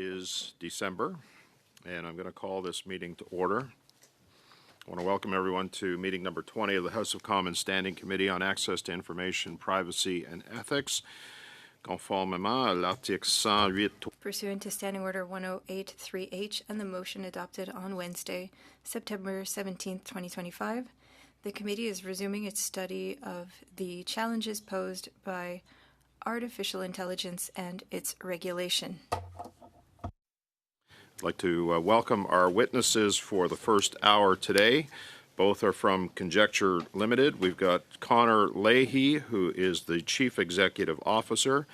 Is December, and I'm going to call this meeting to order. I want to welcome everyone to meeting number 20 of the House of Commons Standing Committee on Access to Information, Privacy and Ethics. Conformément à l'article 108. Pursuant to Standing Order 1083H and the motion adopted on Wednesday, September 17, 2025, the committee is resuming its study of the challenges posed by artificial intelligence and its regulation. I'd like to welcome our witnesses for the first hour today. Both are from Conjecture Limited. We've got Connor Leahy, who is the Chief Executive Officer,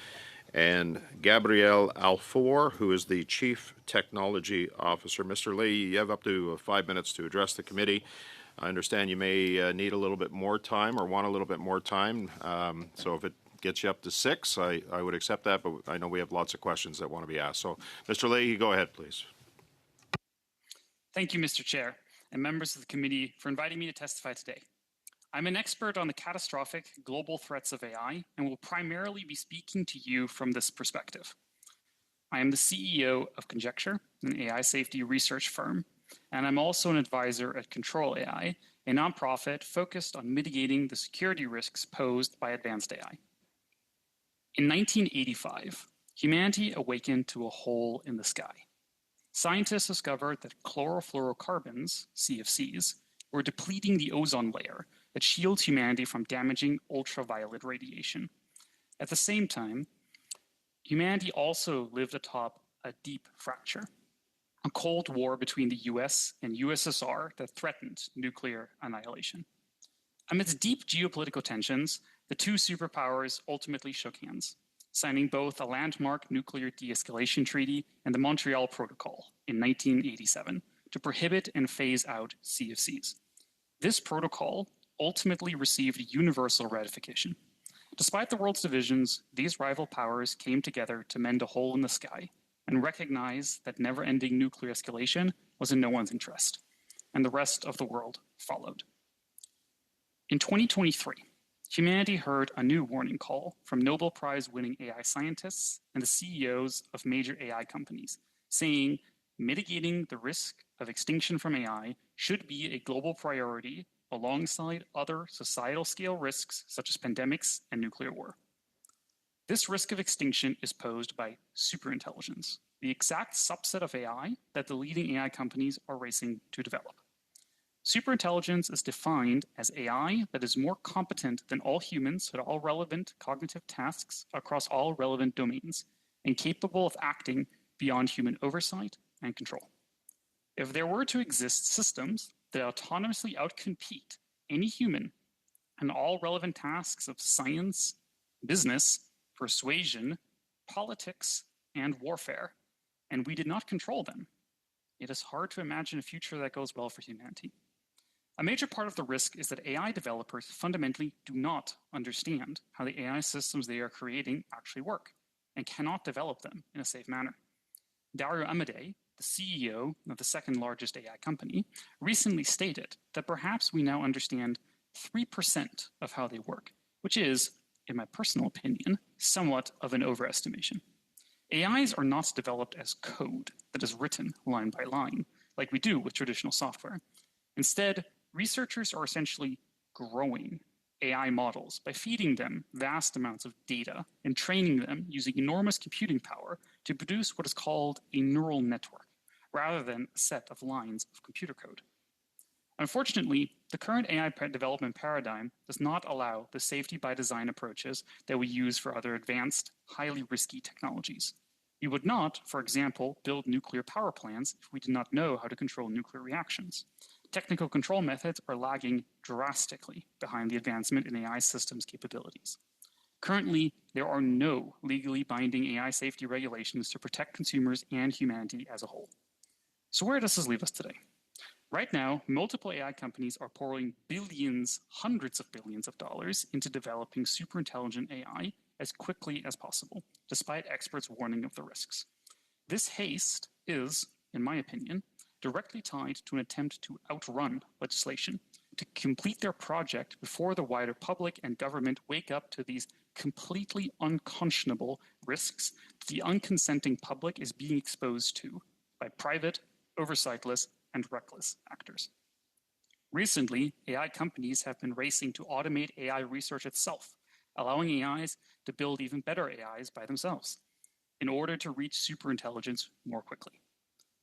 and Gabrielle Alfor, who is the Chief Technology Officer. Mr. Leahy, you have up to 5 minutes to address the committee. I understand you may need a little bit more time or want a little bit more time, so if it gets you up to 6, I would accept that, but I know we have lots of questions that want to be asked. So, Mr. Leahy, go ahead, please. Thank you, Mr. Chair, and members of the committee for inviting me to testify today. I'm an expert on the catastrophic global threats of AI and will primarily be speaking to you from this perspective. I am the CEO of Conjecture, an AI safety research firm, and I'm also an advisor at Control AI, a nonprofit focused on mitigating the security risks posed by advanced AI. In 1985, humanity awakened to a hole in the sky. Scientists discovered that chlorofluorocarbons, CFCs, were depleting the ozone layer that shields humanity from damaging ultraviolet radiation. At the same time, humanity also lived atop a deep fracture, a Cold War between the US and USSR that threatened nuclear annihilation. Amidst deep geopolitical tensions, the two superpowers ultimately shook hands, signing both a landmark nuclear de-escalation treaty and the Montreal Protocol in 1987 to prohibit and phase out CFCs. This protocol ultimately received universal ratification. Despite the world's divisions, these rival powers came together to mend a hole in the sky and recognize that never-ending nuclear escalation was in no one's interest, and the rest of the world followed. In 2023, humanity heard a new warning call from Nobel Prize-winning AI scientists and the CEOs of major AI companies, saying mitigating the risk of extinction from AI should be a global priority alongside other societal-scale risks such as pandemics and nuclear war. This risk of extinction is posed by superintelligence, the exact subset of AI that the leading AI companies are racing to develop. Superintelligence is defined as AI that is more competent than all humans at all relevant cognitive tasks across all relevant domains, and capable of acting beyond human oversight and control. If there were to exist systems that autonomously outcompete any human in all relevant tasks of science, business, persuasion, politics, and warfare, and we did not control them, it is hard to imagine a future that goes well for humanity. A major part of the risk is that AI developers fundamentally do not understand how the AI systems they are creating actually work and cannot develop them in a safe manner. Dario Amodei, the CEO of the second largest AI company, recently stated that perhaps we now understand 3% of how they work, which is, in my personal opinion, somewhat of an overestimation. AIs are not developed as code that is written line by line, like we do with traditional software. Instead, researchers are essentially growing AI models by feeding them vast amounts of data and training them using enormous computing power to produce what is called a neural network, rather than a set of lines of computer code. Unfortunately, the current AI development paradigm does not allow the safety by design approaches that we use for other advanced, highly risky technologies. We would not, for example, build nuclear power plants if we did not know how to control nuclear reactions. Technical control methods are lagging drastically behind the advancement in AI systems capabilities. Currently, there are no legally binding AI safety regulations to protect consumers and humanity as a whole. So where does this leave us today? Right now, multiple AI companies are pouring billions, hundreds of billions of dollars into developing superintelligent AI as quickly as possible, despite experts' warning of the risks. This haste is, in my opinion, directly tied to an attempt to outrun legislation, to complete their project before the wider public and government wake up to these completely unconscionable risks that the unconsenting public is being exposed to by private, oversightless, and reckless actors. Recently, AI companies have been racing to automate AI research itself, allowing AIs to build even better AIs by themselves in order to reach superintelligence more quickly.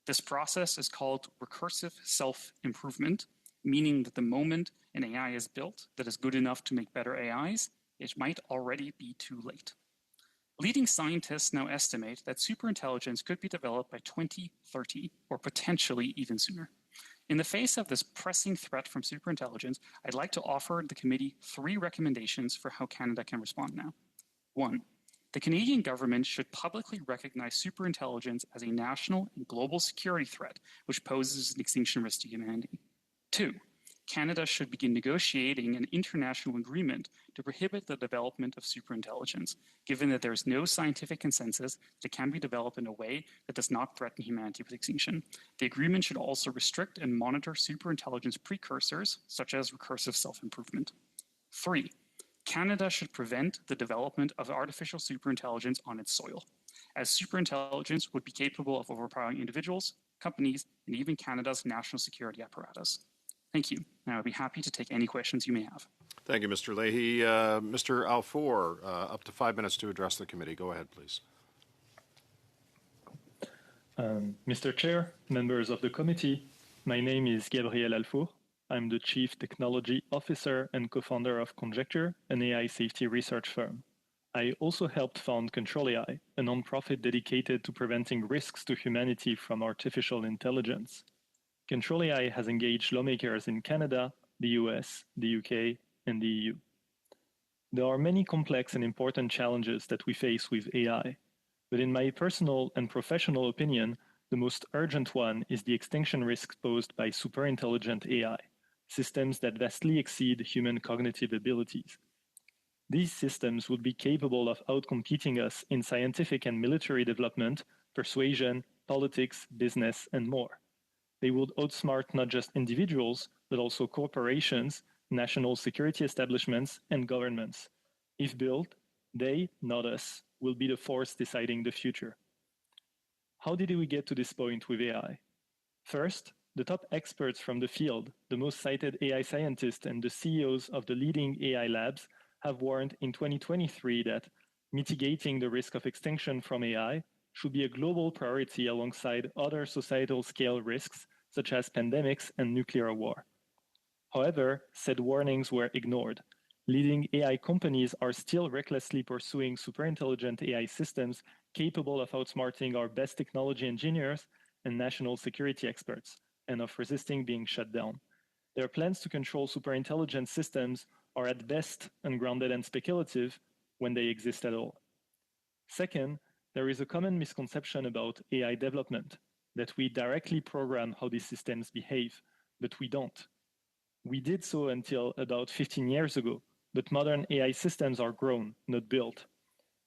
This process is called recursive self-improvement, meaning that the moment an AI is built that is good enough to make better AIs, it might already be too late. Leading scientists now estimate that superintelligence could be developed by 2030 or potentially even sooner. In the face of this pressing threat from superintelligence, I'd like to offer the committee 3 recommendations for how Canada can respond now. 1. The Canadian government should publicly recognize superintelligence as a national and global security threat, which poses an extinction risk to humanity. 2. Canada should begin negotiating an international agreement to prohibit the development of superintelligence, given that there is no scientific consensus that it can be developed in a way that does not threaten humanity with extinction. The agreement should also restrict and monitor superintelligence precursors, such as recursive self-improvement. 3. Canada should prevent the development of artificial superintelligence on its soil, as superintelligence would be capable of overpowering individuals, companies, and even Canada's national security apparatus. Thank you, and I'll be happy to take any questions you may have. Thank you, Mr. Leahy. Mr. Alfour, up to 5 minutes to address the committee. Go ahead, please. Mr. Chair, members of the committee, my name is Gabriel Alfour. I'm the Chief Technology Officer and co-founder of Conjecture, an AI safety research firm. I also helped found Control AI, a nonprofit dedicated to preventing risks to humanity from artificial intelligence. Control AI has engaged lawmakers in Canada, the US, the UK, and the EU. There are many complex and important challenges that we face with AI, but in my personal and professional opinion, the most urgent one is the extinction risk posed by superintelligent AI, systems that vastly exceed human cognitive abilities. These systems would be capable of outcompeting us in scientific and military development, persuasion, politics, business, and more. They would outsmart not just individuals, but also corporations, national security establishments, and governments. If built, they, not us, will be the force deciding the future. How did we get to this point with AI? First, the top experts from the field, the most cited AI scientists and the CEOs of the leading AI labs have warned in 2023 that mitigating the risk of extinction from AI should be a global priority alongside other societal scale risks such as pandemics and nuclear war. However, said warnings were ignored. Leading AI companies are still recklessly pursuing superintelligent AI systems capable of outsmarting our best technology engineers and national security experts, and of resisting being shut down. Their plans to control superintelligent systems are at best ungrounded and speculative when they exist at all. Second, there is a common misconception about AI development, that we directly program how these systems behave, but we don't. We did so until about 15 years ago, but modern AI systems are grown, not built.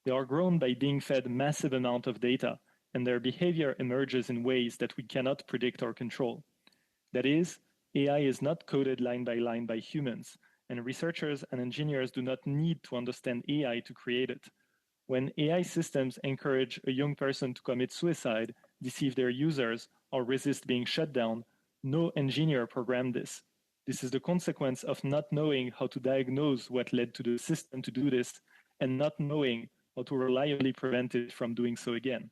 They are grown by being fed massive amount of data, and their behavior emerges in ways that we cannot predict or control. That is, AI is not coded line by humans, and researchers and engineers do not need to understand AI to create it. When AI systems encourage a young person to commit suicide, deceive their users, or resist being shut down, no engineer programmed this. This is the consequence of not knowing how to diagnose what led to the system to do this, and not knowing how to reliably prevent it from doing so again.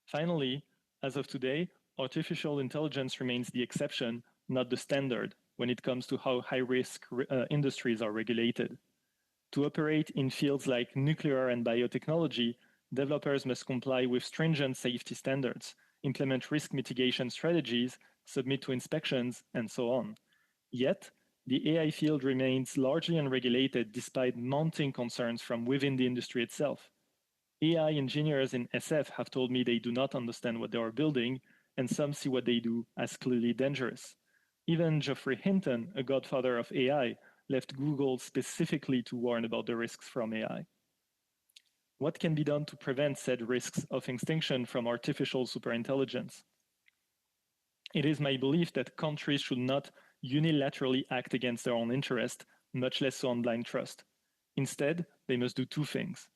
Finally, as of today, artificial intelligence remains the exception, not the standard, when it comes to how high-risk industries are regulated. To operate in fields like nuclear and biotechnology, developers must comply with stringent safety standards, implement risk mitigation strategies, submit to inspections, and so on. Yet, the AI field remains largely unregulated despite mounting concerns from within the industry itself. AI engineers in SF have told me they do not understand what they are building, and some see what they do as clearly dangerous. Even Geoffrey Hinton, a godfather of AI, left Google specifically to warn about the risks from AI. What can be done to prevent said risks of extinction from artificial superintelligence? It is my belief that countries should not unilaterally act against their own interest, much less so on blind trust. Instead, they must do two things.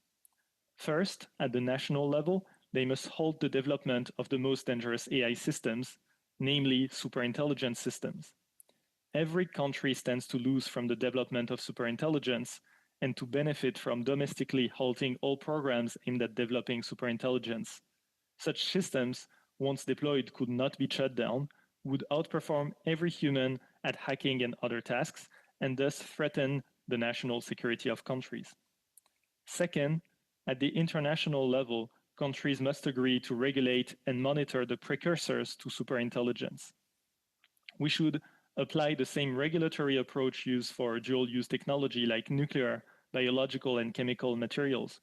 First, at the national level, they must halt the development of the most dangerous AI systems, namely superintelligence systems. Every country stands to lose from the development of superintelligence and to benefit from domestically halting all programs aimed at developing superintelligence. Such systems, once deployed, could not be shut down, would outperform every human at hacking and other tasks, and thus threaten the national security of countries. Second, at the international level, countries must agree to regulate and monitor the precursors to superintelligence. We should apply the same regulatory approach used for dual-use technology like nuclear, biological, and chemical materials.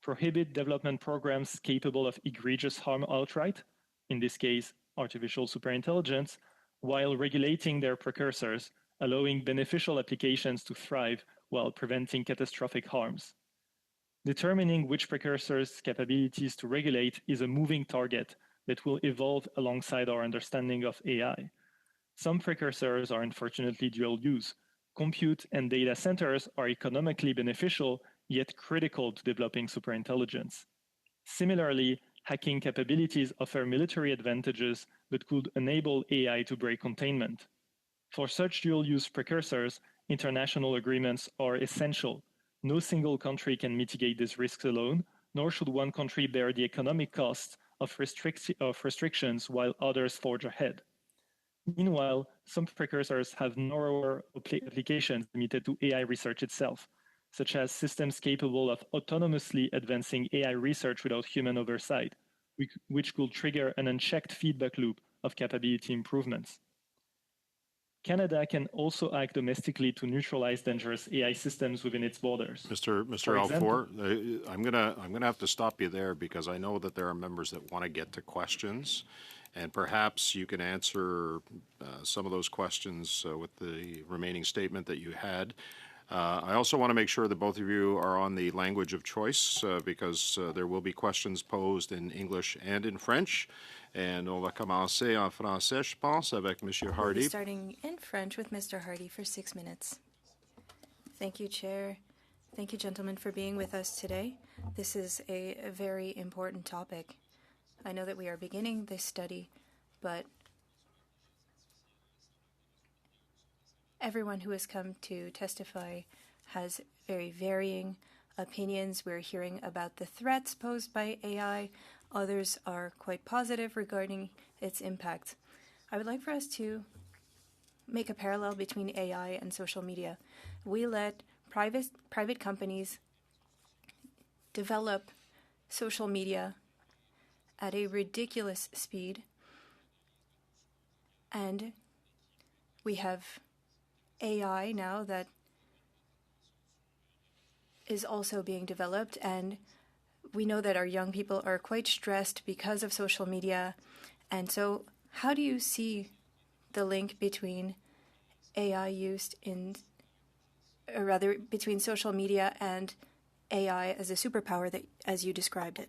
Prohibit development programs capable of egregious harm outright, in this case, artificial superintelligence, while regulating their precursors, allowing beneficial applications to thrive while preventing catastrophic harms. Determining which precursors' capabilities to regulate is a moving target that will evolve alongside our understanding of AI. Some precursors are unfortunately dual use. Compute and data centers are economically beneficial, yet critical to developing superintelligence. Similarly, hacking capabilities offer military advantages but could enable AI to break containment. For such dual-use precursors, international agreements are essential. No single country can mitigate these risks alone, nor should one country bear the economic costs of restrictions while others forge ahead. Meanwhile, some precursors have narrower applications limited to AI research itself, such as systems capable of autonomously advancing AI research without human oversight, which could trigger an unchecked feedback loop of capability improvements. Canada can also act domestically to neutralize dangerous AI systems within its borders. Mr. Alfour, I'm gonna have to stop you there because I know that there are members that want to get to questions, and perhaps you can answer some of those questions with the remaining statement that you had. I also want to make sure that both of you are on the language of choice because there will be questions posed in English and in French. And on va commencer en français, je pense, avec Monsieur Hardy. We'll be starting in French with Mr. Hardy for 6 minutes. Thank you, Chair. Thank you, gentlemen, for being with us today. This is a very important topic. I know that we are beginning this study, but everyone who has come to testify has very varying opinions. We're hearing about the threats posed by AI. Others are quite positive regarding its impact. I would like for us to make a parallel between AI and social media. We let private companies develop social media at a ridiculous speed, and we have AI now that is also being developed, and we know that our young people are quite stressed because of social media. And so how do you see the link between AI used in, or rather between social media and AI as a superpower that, as you described it?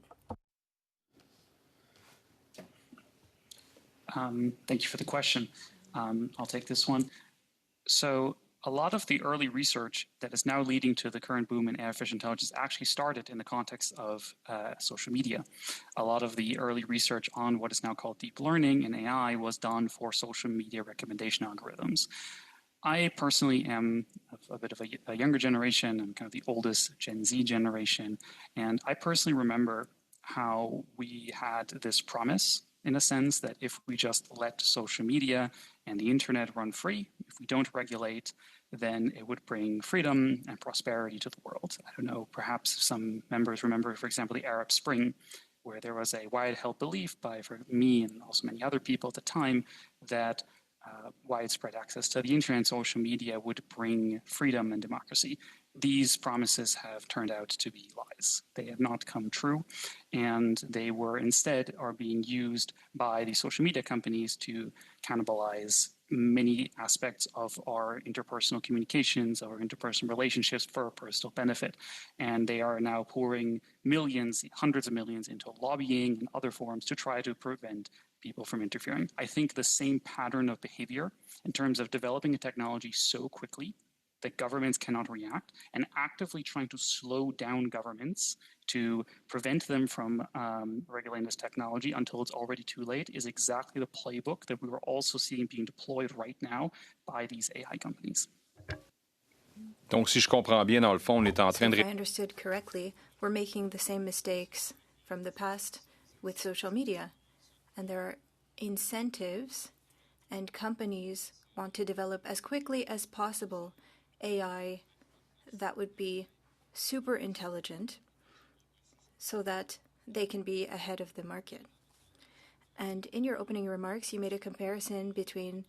Thank you for the question. I'll take this one. So a lot of the early research that is now leading to the current boom in artificial intelligence actually started in the context of social media. A lot of the early research on what is now called deep learning and AI was done for social media recommendation algorithms. I personally am a bit of a younger generation. I'm kind of the oldest Gen Z generation. And I personally remember how we had this promise in a sense that if we just let social media and the internet run free, if we don't regulate, then it would bring freedom and prosperity to the world. I don't know, perhaps some members remember, for example, the Arab Spring, where there was a wide-held belief by for me and also many other people at the time that widespread access to the internet and social media would bring freedom and democracy. These promises have turned out to be lies. They have not come true, and they were instead are being used by the social media companies to cannibalize many aspects of our interpersonal communications, our interpersonal relationships for personal benefit. And they are now pouring millions, hundreds of millions into lobbying and other forms to try to prevent people from interfering. I think the same pattern of behavior in terms of developing a technology so quickly that governments cannot react, and actively trying to slow down governments to prevent them from regulating this technology until it's already too late is exactly the playbook that we were also seeing being deployed right now by these AI companies. Donc, si je comprends bien, dans le fond, on est en So train if de... I understood correctly, we're making the same mistakes from the past with social media. And there are incentives, and companies want to develop as quickly as possible AI that would be super intelligent so that they can be ahead of the market. And in your opening remarks, you made a comparison between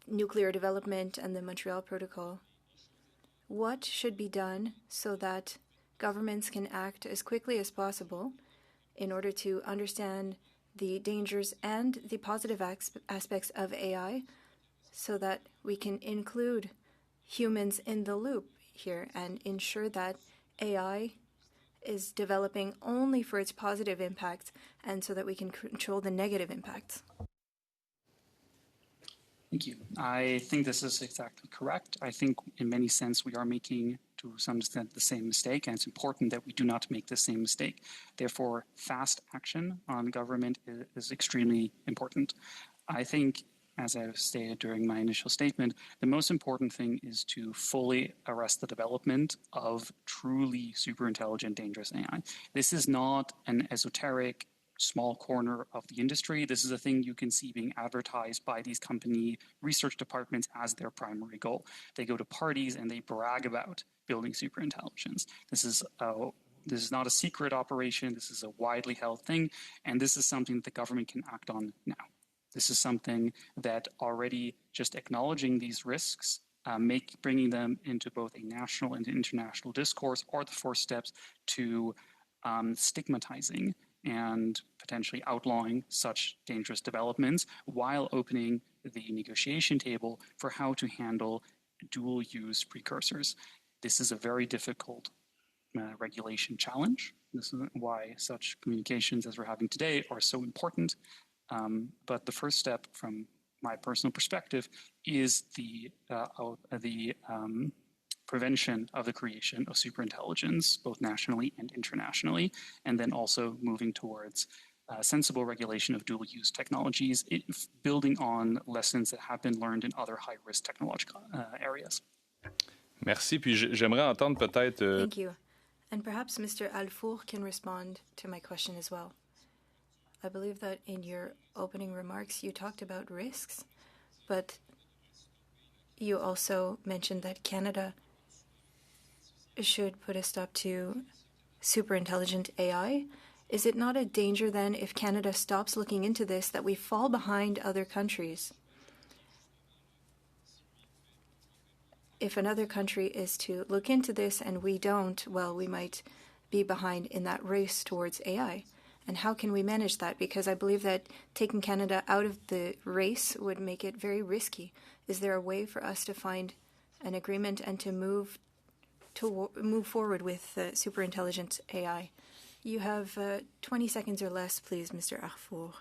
nuclear development and the Montreal Protocol. What should be done so that governments can act as quickly as possible in order to understand the dangers and the positive aspects of AI so that we can include humans in the loop here and ensure that AI is developing only for its positive impacts and so that we can control the negative impacts? Thank you. I think this is exactly correct. I think in many sense we are making to some extent the same mistake, and it's important that we do not make the same mistake. Therefore, fast action on government is extremely important. I think, as I've stated during my initial statement, the most important thing is to fully arrest the development of truly super intelligent, dangerous AI. This is not an esoteric small corner of the industry. This is a thing you can see being advertised by these company research departments as their primary goal. They go to parties and they brag about building superintelligence. This is not a secret operation. This is a widely held thing, and this is something that the government can act on now. This is something that already just acknowledging these risks, bringing them into both a national and international discourse, are the first steps to stigmatizing and potentially outlawing such dangerous developments while opening the negotiation table for how to handle dual-use precursors. This is a very difficult regulation challenge. This is why such communications as we're having today are so important. But the first step from my personal perspective is the prevention of the creation of superintelligence, both nationally and internationally, and then also moving towards sensible regulation of dual-use technologies, building on lessons that have been learned in other high-risk technological areas. Merci. Puis j'aimerais entendre peut-être... Thank you. And perhaps Mr. Alfour can respond to my question as well. I believe that in your opening remarks, you talked about risks, but you also mentioned that Canada should put a stop to superintelligent AI. Is it not a danger then if Canada stops looking into this that we fall behind other countries? If another country is to look into this and we don't, well, we might be behind in that race towards AI. And how can we manage that? Because I believe that taking Canada out of the race would make it very risky. Is there a way for us to find an agreement and to move forward with superintelligent AI? You have 20 seconds or less, please, Mr. Arfour.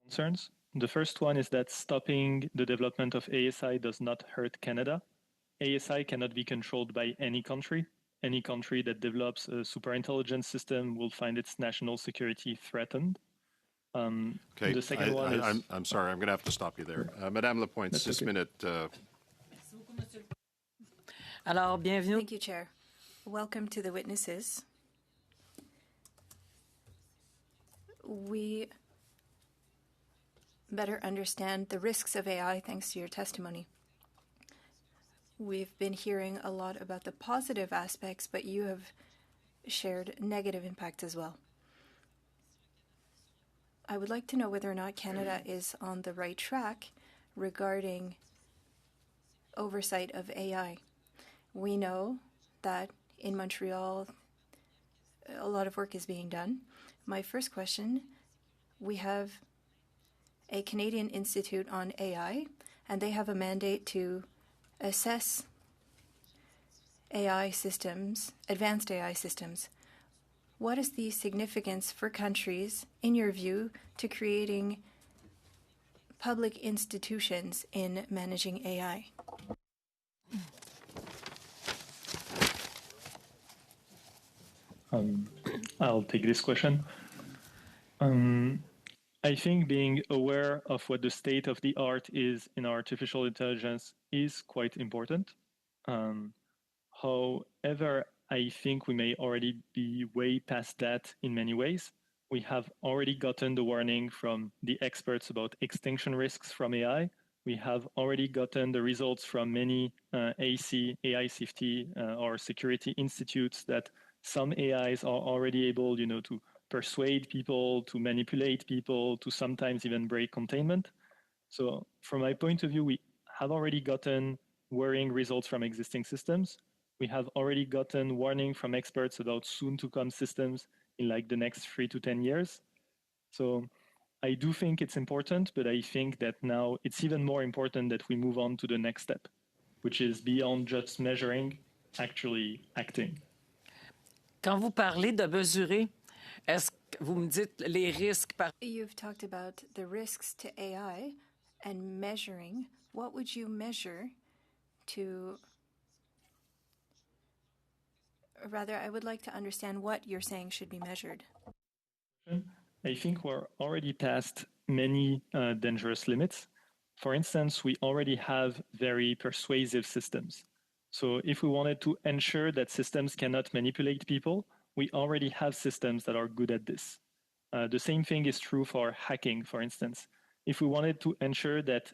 Concerns. The first one is that stopping the development of ASI does not hurt Canada. ASI cannot be controlled by any country. Any country that develops a superintelligence system will find its national security threatened. Okay, the second one is... I'm sorry, I'm going to have to stop you there. Madame Lapointe, 6 minutes. Alors, bienvenue. Thank you, Chair. Welcome to the witnesses. We better understand the risks of AI thanks to your testimony. We've been hearing a lot about the positive aspects, but you have shared negative impacts as well. I would like to know whether or not Canada is on the right track regarding oversight of AI. We know that in Montreal, a lot of work is being done. My first question, we have a Canadian Institute on AI, and they have a mandate to assess AI systems, advanced AI systems. What is the significance for countries, in your view, to creating public institutions in managing AI? I'll take this question. I think being aware of what the state of the art is in artificial intelligence is quite important. However, I think we may already be way past that in many ways. We have already gotten the warning from the experts about extinction risks from AI. We have already gotten the results from many AI safety or security institutes that some AIs are already able, to persuade people, to manipulate people, to sometimes even break containment. So from my point of view, we have already gotten worrying results from existing systems. We have already gotten warning from experts about soon to come systems in like the next 3 to 10 years. So I do think it's important, but I think that now it's even more important that we move on to the next step, which is beyond just measuring, actually acting. Quand vous parlez de mesurer, est-ce que vous me dites les risques par... You've talked about the risks to AI and measuring. What would you measure to... Rather, I would like to understand what you're saying should be measured. I think we're already past many dangerous limits. For instance, we already have very persuasive systems. So if we wanted to ensure that systems cannot manipulate people, we already have systems that are good at this. The same thing is true for hacking, for instance. If we wanted to ensure that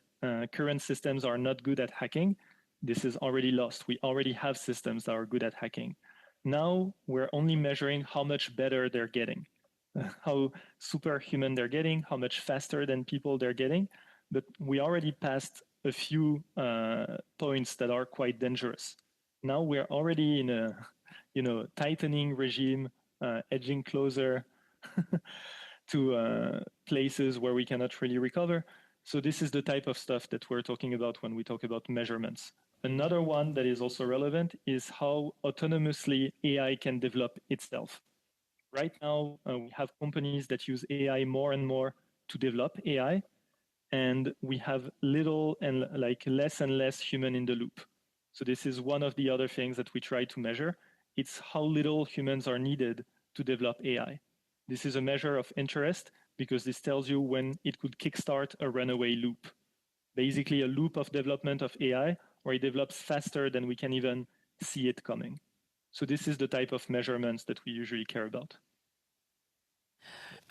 current systems are not good at hacking, this is already lost. We already have systems that are good at hacking. Now we're only measuring how much better they're getting, how superhuman they're getting, how much faster than people they're getting. But we already passed a few points that are quite dangerous. Now we're already in a tightening regime, edging closer to places where we cannot really recover. So this is the type of stuff that we're talking about when we talk about measurements. Another one that is also relevant is how autonomously AI can develop itself. Right now, we have companies that use AI more and more to develop AI, and we have little and less and less human in the loop. So this is one of the other things that we try to measure. It's how little humans are needed to develop AI. This is a measure of interest because this tells you when it could kickstart a runaway loop. Basically a loop of development of AI where it develops faster than we can even see it coming. So this is the type of measurements that we usually care about.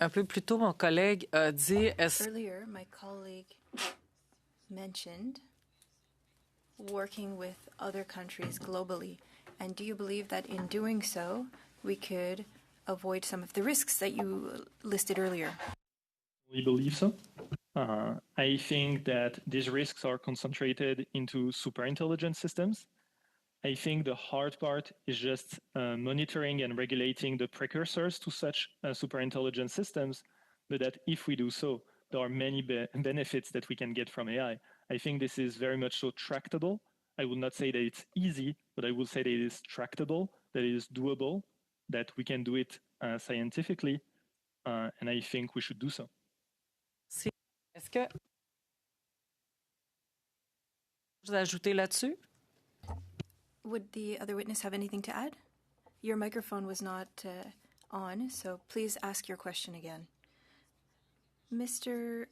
Un peu plus tôt, mon collègue a dit... Earlier, my colleague mentioned working with other countries globally. And do you believe that in doing so, we could avoid some of the risks that you listed earlier? We believe so. I think that these risks are concentrated into superintelligent systems. I think the hard part is just monitoring and regulating the precursors to such superintelligent systems, but that if we do so, there are many benefits that we can get from AI. I think this is very much so tractable. I would not say that it's easy, but I will say that it is tractable, that it is doable, that we can do it scientifically, and I think we should do so. Est-ce que vous ajoutez là-dessus? Would the other witness have anything to add? Your microphone was not on, so please ask your question again. Mr.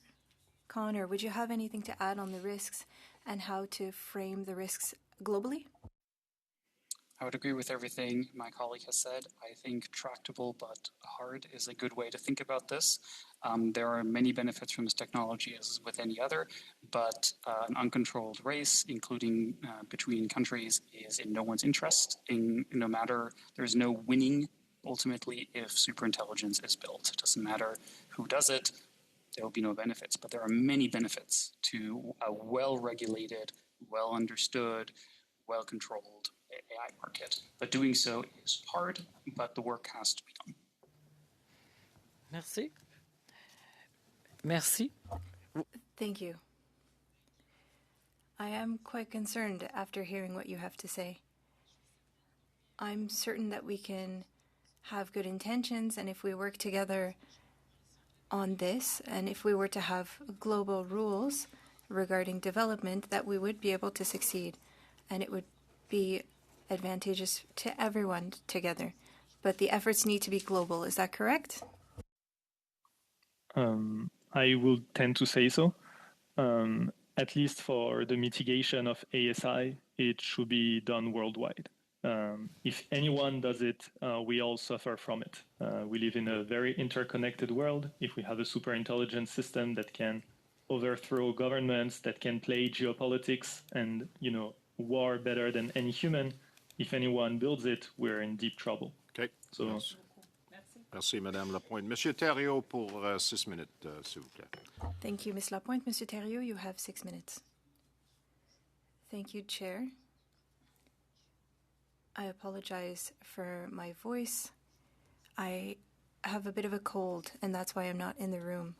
Connor, would you have anything to add on the risks and how to frame the risks globally? I would agree with everything my colleague has said. I think tractable but hard is a good way to think about this. There are many benefits from this technology as with any other, but an uncontrolled race, including between countries, is in no one's interest. No matter, there's no winning ultimately if superintelligence is built. It doesn't matter who does it, there will be no benefits. But there are many benefits to a well-regulated, well-understood, well-controlled AI market. But doing so is hard, but the work has to be done. Merci. Merci. Thank you. I am quite concerned after hearing what you have to say. I'm certain that we can have good intentions, and if we work together on this, and if we were to have global rules regarding development, that we would be able to succeed, and it would be advantageous to everyone together. But the efforts need to be global. Is that correct? I will tend to say so. At least for the mitigation of ASI, it should be done worldwide. If anyone does it, we all suffer from it. We live in a very interconnected world. If we have a super intelligent system that can overthrow governments, that can play geopolitics and, war better than any human, if anyone builds it, we're in deep trouble. OK. So, Merci, Madame Lapointe. Monsieur Thériault pour 6 minutes, s'il vous plaît. Thank you, Ms. Lapointe. Monsieur Thériault, you have 6 minutes. Thank you, Chair. I apologize for my voice. I have a bit of a cold, and that's why I'm not in the room.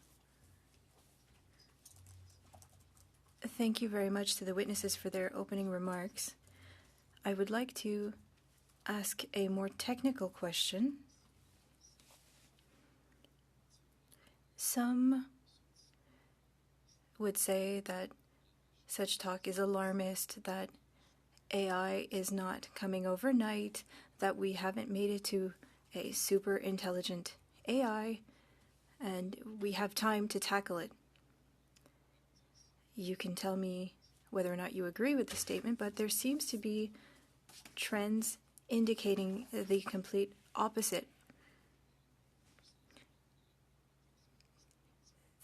Thank you very much to the witnesses for their opening remarks. I would like to ask a more technical question. Some would say that such talk is alarmist, that AI is not coming overnight, that we haven't made it to a super intelligent AI, and we have time to tackle it. You can tell me whether or not you agree with the statement, but there seems to be trends indicating the complete opposite.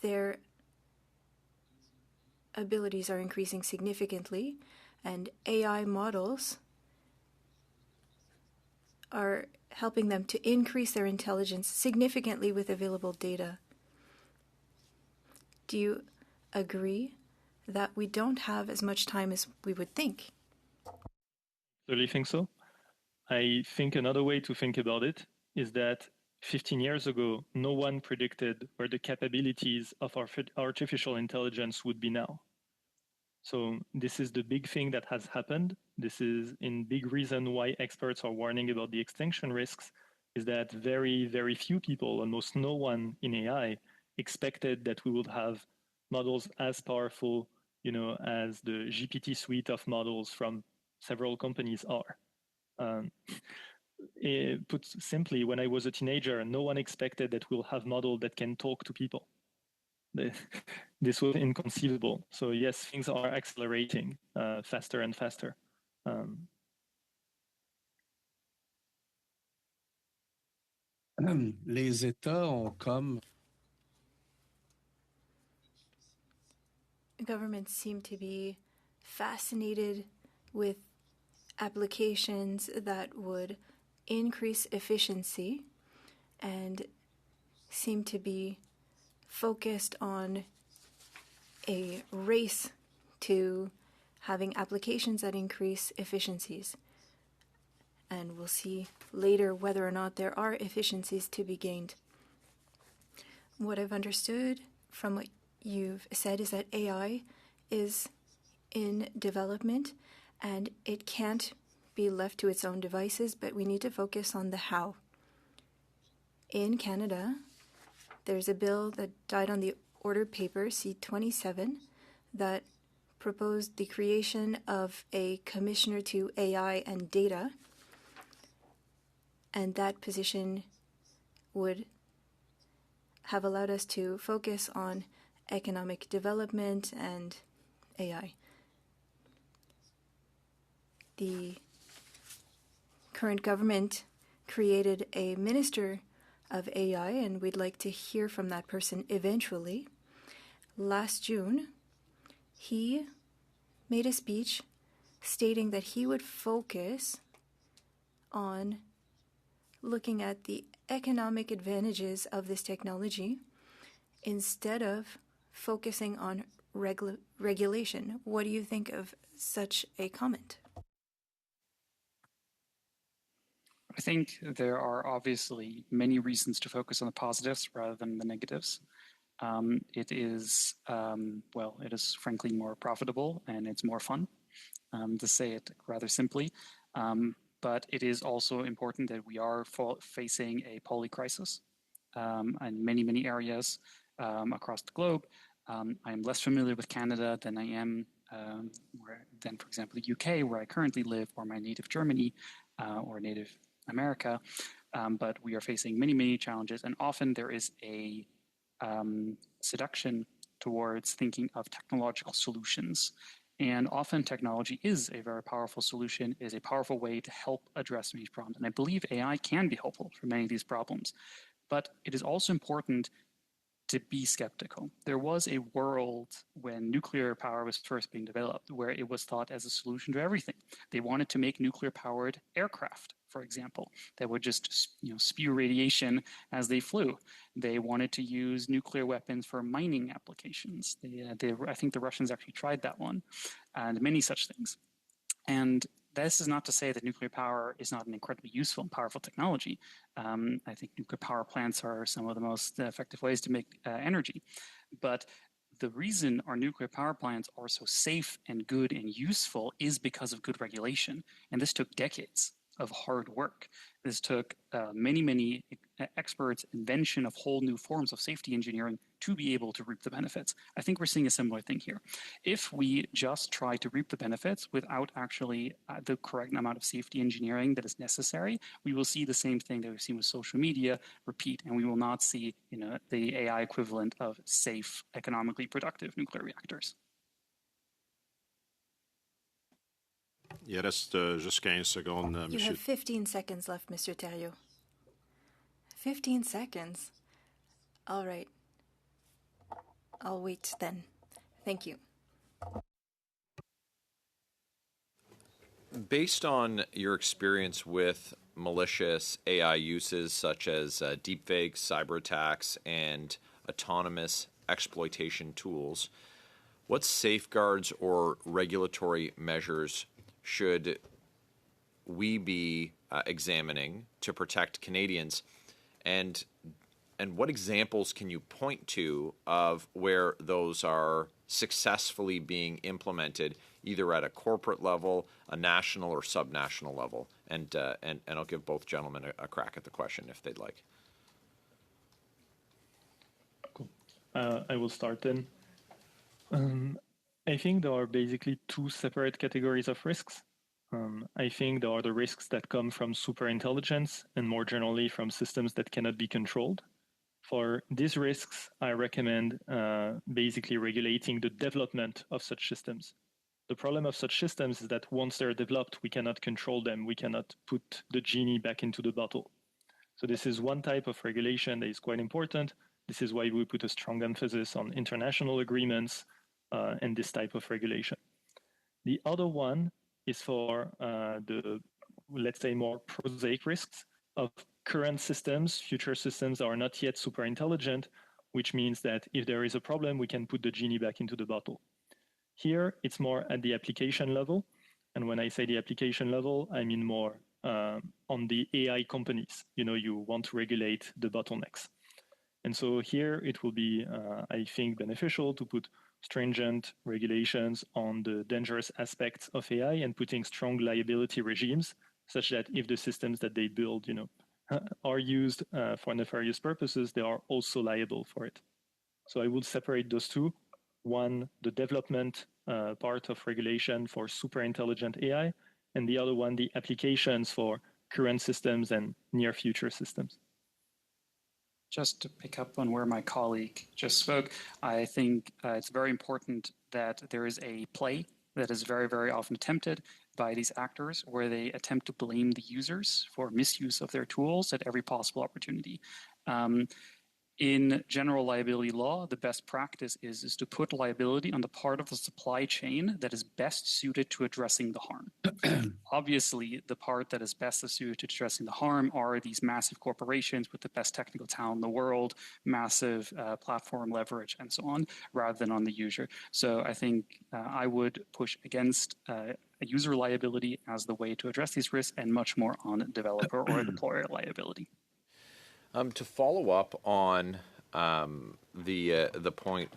Their abilities are increasing significantly, and AI models are helping them to increase their intelligence significantly with available data. Do you agree that we don't have as much time as we would think? I really think so. I think another way to think about it is that 15 years ago, no one predicted where the capabilities of our artificial intelligence would be now. So this is the big thing that has happened. This is in big reason why experts are warning about the extinction risks, is that very, very few people, almost no one in AI, expected that we would have models as powerful, as the GPT suite of models from several companies are. Put simply, when I was a teenager, no one expected that we'll have models that can talk to people. This was inconceivable. So yes, things are accelerating faster and faster. Les États ont comme Governments seem to be fascinated with applications that would increase efficiency and seem to be focused on a race to having applications that increase efficiencies. And we'll see later whether or not there are efficiencies to be gained. What I've understood from what you've said is that AI is in development and it can't be left to its own devices, but we need to focus on the how. In Canada, there's a bill that died on the order paper, C-27, that proposed the creation of a commissioner to AI and data, and that position would have allowed us to focus on economic development and AI. The current government created a minister of AI, and we'd like to hear from that person eventually. Last June, he made a speech stating that he would focus on looking at the economic advantages of this technology instead of focusing on regulation. What do you think of such a comment? I think there are obviously many reasons to focus on the positives rather than the negatives. It is frankly more profitable and it's more fun, to say it rather simply. But it is also important that we are facing a poly crisis. in many, many areas across the globe. I'm less familiar with Canada than I am than, for example, the UK, where I currently live, or my native Germany, or native America. But we are facing many, many challenges, and often there is a seduction towards thinking of technological solutions. And often technology is a very powerful solution, is a powerful way to help address these problems. And I believe AI can be helpful for many of these problems. But it is also important to be skeptical. There was a world when nuclear power was first being developed where it was thought as a solution to everything. They wanted to make nuclear-powered aircraft, for example, that would just spew radiation as they flew. They wanted to use nuclear weapons for mining applications. I think the Russians actually tried that one, and many such things. And this is not to say that nuclear power is not an incredibly useful and powerful technology. I think nuclear power plants are some of the most effective ways to make energy. But the reason our nuclear power plants are so safe and good and useful is because of good regulation. And this took decades of hard work. This took many, many experts' invention of whole new forms of safety engineering to be able to reap the benefits. I think we're seeing a similar thing here. If we just try to reap the benefits without actually the correct amount of safety engineering that is necessary, we will see the same thing that we've seen with social media repeat, and we will not see the AI equivalent of safe, economically productive nuclear reactors. Il reste juste 15 secondes, You Monsieur. have 15 seconds left, Mr. Thériault. 15 seconds? All right. I'll wait then. Thank you. Based on your experience with malicious AI uses such as deepfakes, cyber attacks, and autonomous exploitation tools, what safeguards or regulatory measures should we be examining to protect Canadians? And what examples can you point to of where those are successfully being implemented, either at a corporate level, a national or subnational level? And I'll give both gentlemen a crack at the question if they'd like. Cool. I will start then. I think there are basically two separate categories of risks. I think there are the risks that come from superintelligence and more generally from systems that cannot be controlled. For these risks, I recommend basically regulating the development of such systems. The problem of such systems is that once they're developed, we cannot control them. We cannot put the genie back into the bottle. So this is one type of regulation that is quite important. This is why we put a strong emphasis on international agreements and this type of regulation. The other one is for the, let's say, more prosaic risks of current systems. Future systems are not yet super intelligent, which means that if there is a problem, we can put the genie back into the bottle. Here, it's more at the application level. And when I say the application level, I mean more on the AI companies. You want to regulate the bottlenecks. And so here it will be, I think, beneficial to put stringent regulations on the dangerous aspects of AI and putting strong liability regimes such that if the systems that they build, are used for nefarious purposes, they are also liable for it. So I would separate those two. One, the development part of regulation for super intelligent AI, and the other one, the applications for current systems and near future systems. Just to pick up on where my colleague just spoke, I think it's very important that there is a play that is very, very often attempted by these actors where they attempt to blame the users for misuse of their tools at every possible opportunity. In general liability law, the best practice is to put liability on the part of the supply chain that is best suited to addressing the harm. Obviously, the part that is best suited to addressing the harm are these massive corporations with the best technical talent in the world, massive platform leverage, and so on, rather than on the user. So I think I would push against user liability as the way to address these risks and much more on developer or deployer liability. To follow up on the point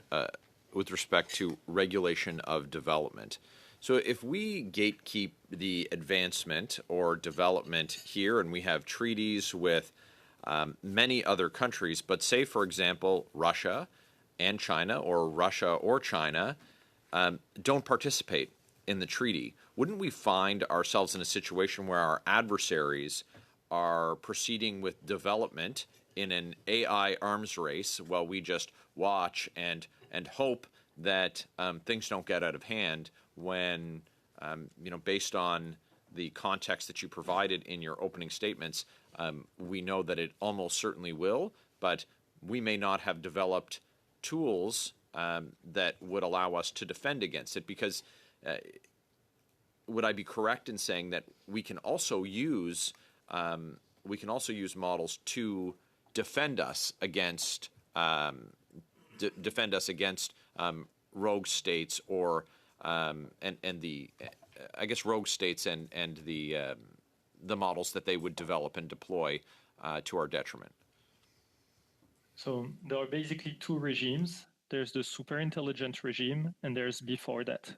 with respect to regulation of development. So if we gatekeep the advancement or development here and we have treaties with many other countries, but say, for example, Russia and China, or Russia or China, don't participate in the treaty, wouldn't we find ourselves in a situation where our adversaries are proceeding with development in an AI arms race while we just watch and hope that things don't get out of hand when, based on the context that you provided in your opening statements, we know that it almost certainly will, but we may not have developed tools that would allow us to defend against it, because would I be correct in saying that we can also use models to defend us against rogue states, or rogue states and the models that they would develop and deploy to our detriment? So there are basically two regimes. There's the superintelligent regime, and there's before that.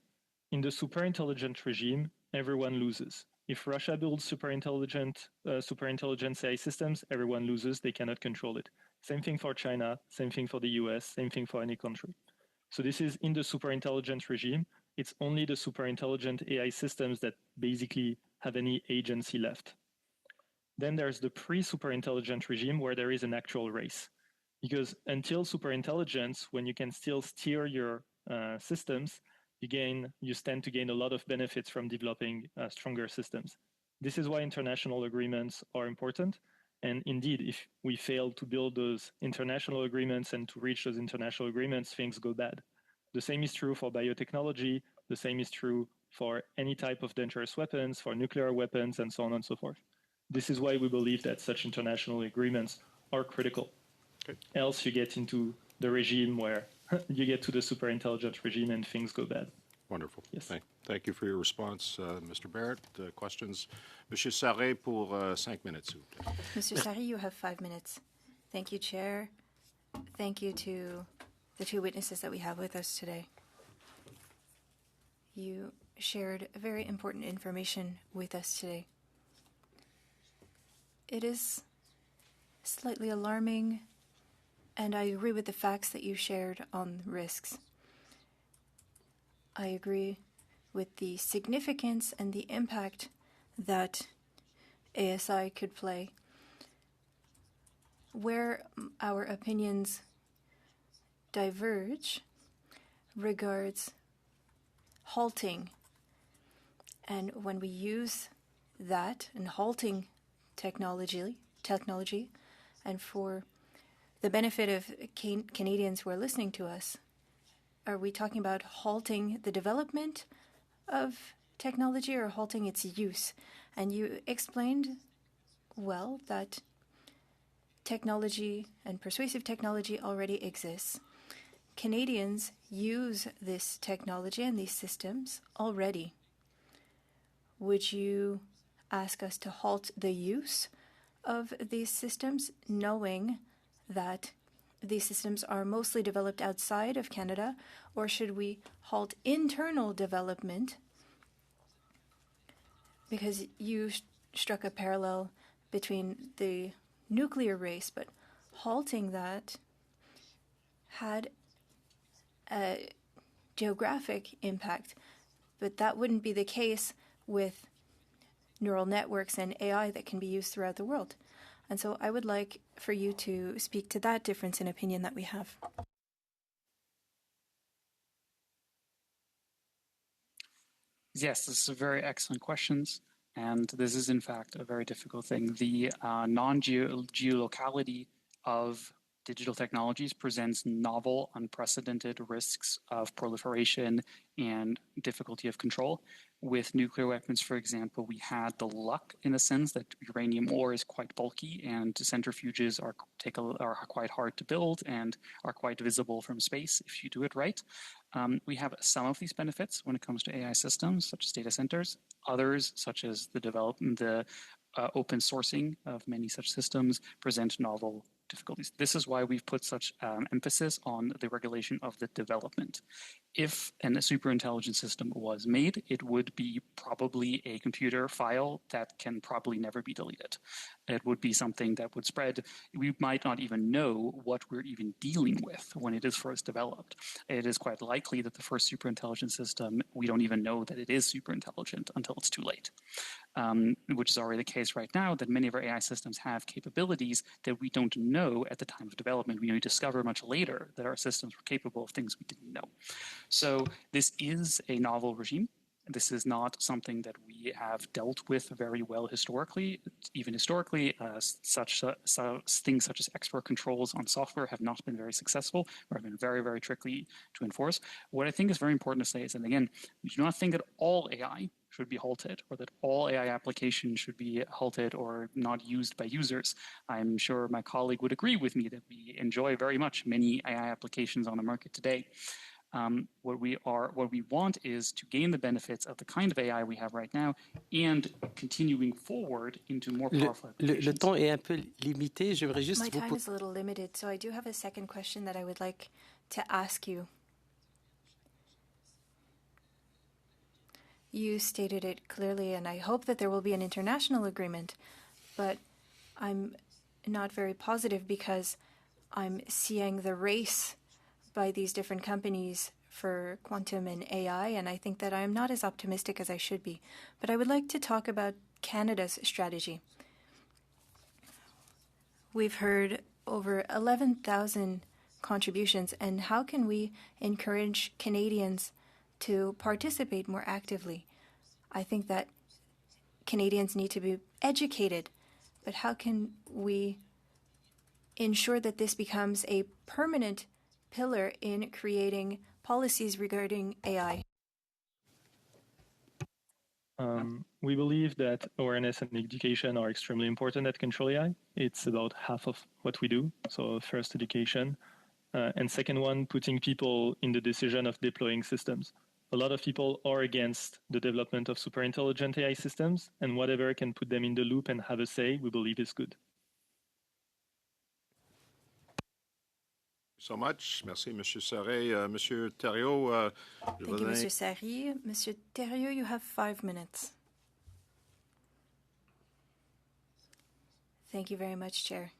In the superintelligent regime, everyone loses. If Russia builds superintelligent AI systems, everyone loses. They cannot control it. Same thing for China, same thing for the US, same thing for any country. So this is in the superintelligent regime. It's only the superintelligent AI systems that basically have any agency left. Then there's the pre-superintelligent regime, where there is an actual race. Because until superintelligence, when you can still steer your systems, you stand to gain a lot of benefits from developing stronger systems. This is why international agreements are important. And indeed, if we fail to build those international agreements and to reach those international agreements, things go bad. The same is true for biotechnology. The same is true for any type of dangerous weapons, for nuclear weapons, and so on and so forth. This is why we believe that such international agreements are critical. Okay. Else you get into the regime where you get to the superintelligent regime and things go bad. Wonderful. Yes. Thank you for your response, Mr. Barrett. Questions? Monsieur Sarré pour 5 minutes, s'il vous plaît. Mr. Sarré, you have 5 minutes. Thank you, Chair. Thank you to the two witnesses that we have with us today. You shared very important information with us today. It is slightly alarming, and I agree with the facts that you shared on risks. I agree with the significance and the impact that ASI could play. Where our opinions diverge regards halting. And when we use that and halting technology, and for the benefit of Canadians who are listening to us, are we talking about halting the development of technology or halting its use? And you explained well that technology and persuasive technology already exists. Canadians use this technology and these systems already. Would you ask us to halt the use of these systems, knowing that these systems are mostly developed outside of Canada, or should we halt internal development? Because you struck a parallel between the nuclear race, but halting that had a geographic impact, but that wouldn't be the case with neural networks and AI that can be used throughout the world. And so I would like for you to speak to that difference in opinion that we have. Yes, this is very excellent questions. And this is, in fact, a very difficult thing. The non-geolocality of digital technologies presents novel, unprecedented risks of proliferation and difficulty of control. With nuclear weapons, for example, we had the luck, in a sense, that uranium ore is quite bulky and centrifuges are quite hard to build and are quite visible from space if you do it right. We have some of these benefits when it comes to AI systems, such as data centers. Others, such as the open sourcing of many such systems, present novel difficulties. This is why we've put such emphasis on the regulation of the development. if a superintelligent system was made, it would be probably a computer file that can probably never be deleted. It would be something that would spread. We might not even know what we're even dealing with when it is first developed. It is quite likely that the first superintelligent system, we don't even know that it is superintelligent until it's too late. Which is already the case right now, that many of our AI systems have capabilities that we don't know at the time of development. We only discover much later that our systems were capable of things we didn't know. So this is a novel regime. This is not something that we have dealt with very well historically. Even historically, things such as export controls on software have not been very successful or have been very, very tricky to enforce. What I think is very important to say is that, again, we do not think that all AI should be halted or that all AI applications should be halted or not used by users. I'm sure my colleague would agree with me that we enjoy very much many AI applications on the market today. What we want is to gain the benefits of the kind of AI we have right now and continuing forward into more powerful applications. Le temps est un peu limité. J'aimerais juste My vous time is a little limited, so I do have a second question that I would like to ask you. You stated it clearly, and I hope that there will be an international agreement, but I'm not very positive because I'm seeing the race by these different companies for quantum and AI, and I think that I'm not as optimistic as I should be. But I would like to talk about Canada's strategy. We've heard over 11,000 contributions, and how can we encourage Canadians to participate more actively? I think that Canadians need to be educated, but how can we ensure that this becomes a permanent pillar in creating policies regarding AI? We believe that awareness and education are extremely important at Control AI. It's about half of what we do. So first, education. And second one, putting people in the decision of deploying systems. A lot of people are against the development of super intelligent AI systems, and whatever can put them in the loop and have a say, we believe is good. So much. Merci, Monsieur Sarret. Monsieur Thériault. Thank you, Mr. Sarret. Monsieur Thériault, you have 5 minutes. Thank you very much, Chair.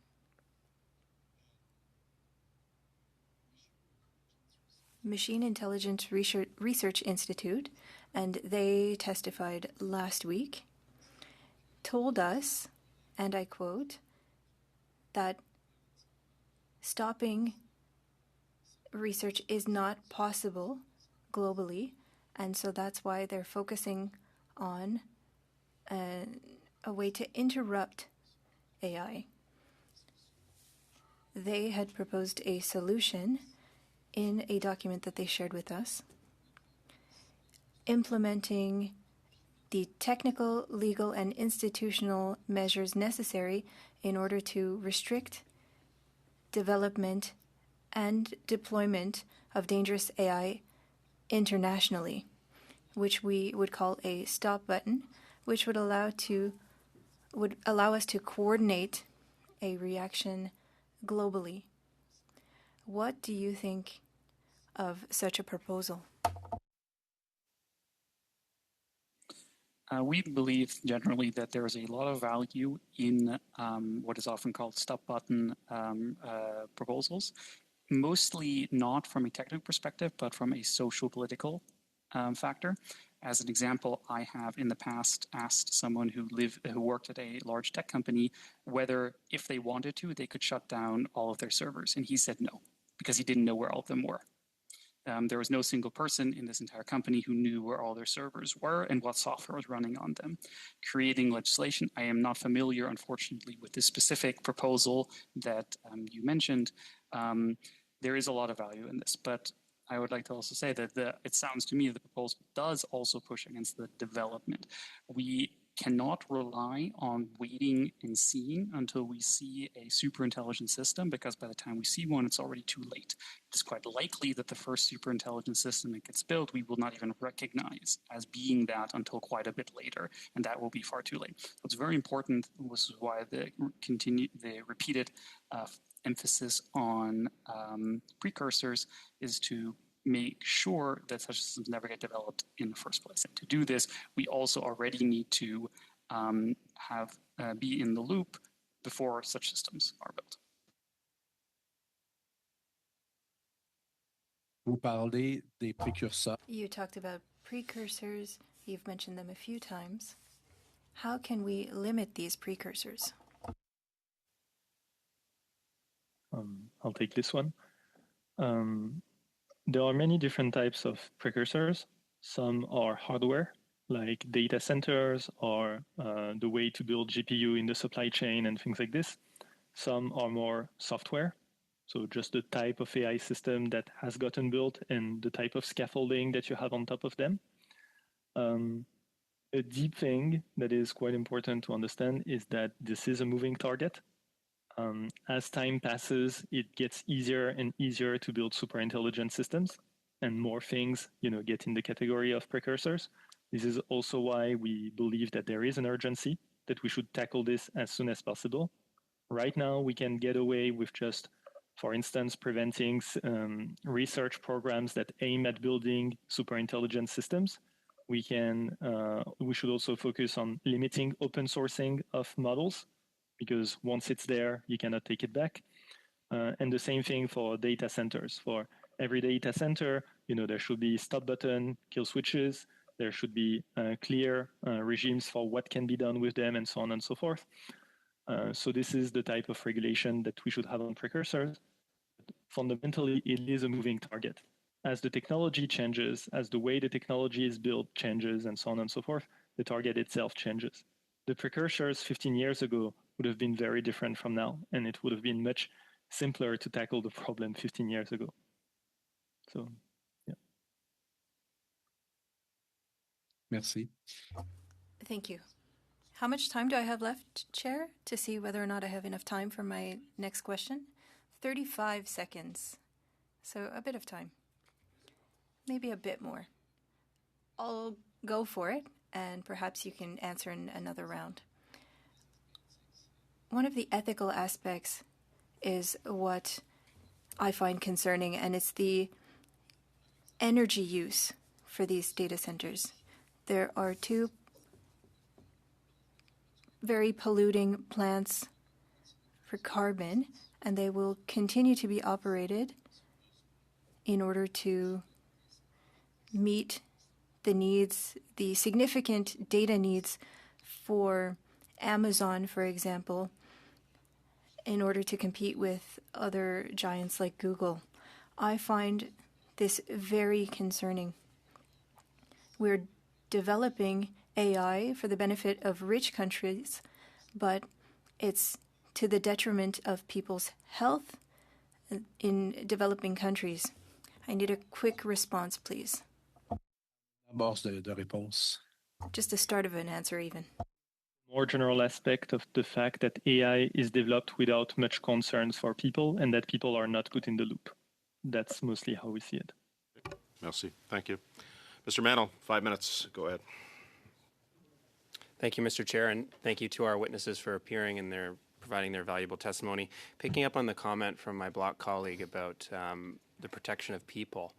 Machine Intelligence Research Institute, and they testified last week, told us, and I quote, that stopping research is not possible globally, and so that's why they're focusing on a way to interrupt AI. They had proposed a solution in a document that they shared with us, implementing the technical, legal, and institutional measures necessary in order to restrict development and deployment of dangerous AI internationally, which we would call a stop button, which would allow us to coordinate a reaction globally. What do you think of such a proposal? We believe generally that there is a lot of value in what is often called stop button proposals, mostly not from a technical perspective, but from a social political factor. As an example, I have in the past asked someone who worked at a large tech company whether, if they wanted to, they could shut down all of their servers. And he said no, because he didn't know where all of them were. There was no single person in this entire company who knew where all their servers were and what software was running on them. Creating legislation, I am not familiar, unfortunately, with this specific proposal that you mentioned. There is a lot of value in this, but I would like to also say that it sounds to me the proposal does also push against the development. We cannot rely on waiting and seeing until we see a super intelligent system, because by the time we see one, it's already too late. It's quite likely that the first super intelligent system that gets built, we will not even recognize as being that until quite a bit later, and that will be far too late. So it's very important, which is why the repeated emphasis on precursors is to make sure that such systems never get developed in the first place. And to do this, we also already need to be in the loop before such systems are built. Vous parlez des précurseurs. You talked about precursors. You've mentioned them a few times. How can we limit these precursors? I'll take this one. There are many different types of precursors. Some are hardware, like data centers or the way to build GPU in the supply chain and things like this. Some are more software, so just the type of AI system that has gotten built and the type of scaffolding that you have on top of them. A deep thing that is quite important to understand is that this is a moving target. As time passes, it gets easier and easier to build super intelligent systems, and more things, get in the category of precursors. This is also why we believe that there is an urgency that we should tackle this as soon as possible. Right now, we can get away with just, for instance, preventing research programs that aim at building super intelligent systems. We should also focus on limiting open sourcing of models, because once it's there, you cannot take it back. And the same thing for data centers. For every data center, there should be stop button, kill switches. There should be clear regimes for what can be done with them, and so on and so forth. So this is the type of regulation that we should have on precursors. Fundamentally, it is a moving target. As the technology changes, as the way the technology is built changes, and so on and so forth, the target itself changes. The precursors 15 years ago would have been very different from now, and it would have been much simpler to tackle the problem 15 years ago. So, yeah. Merci. Thank you. How much time do I have left, Chair, to see whether or not I have enough time for my next question? 35 seconds. So a bit of time. Maybe a bit more. I'll go for it, and perhaps you can answer in another round. One of the ethical aspects is what I find concerning, and it's the energy use for these data centers. There are two very polluting plants for carbon, and they will continue to be operated in order to meet the needs, the significant data needs for Amazon, for example, in order to compete with other giants like Google. I find this very concerning. We're developing AI for the benefit of rich countries, but it's to the detriment of people's health in developing countries. I need a quick response, please. D'abord de réponse. Just the start of an answer, even. More general aspect of the fact that AI is developed without much concerns for people, and that people are not put in the loop. That's mostly how we see it. Merci. Thank you. Mr. Mantle, 5 minutes. Go ahead. Thank you, Mr. Chair, and thank you to our witnesses for appearing and providing their valuable testimony. Picking up on the comment from my Bloc colleague about the protection of people,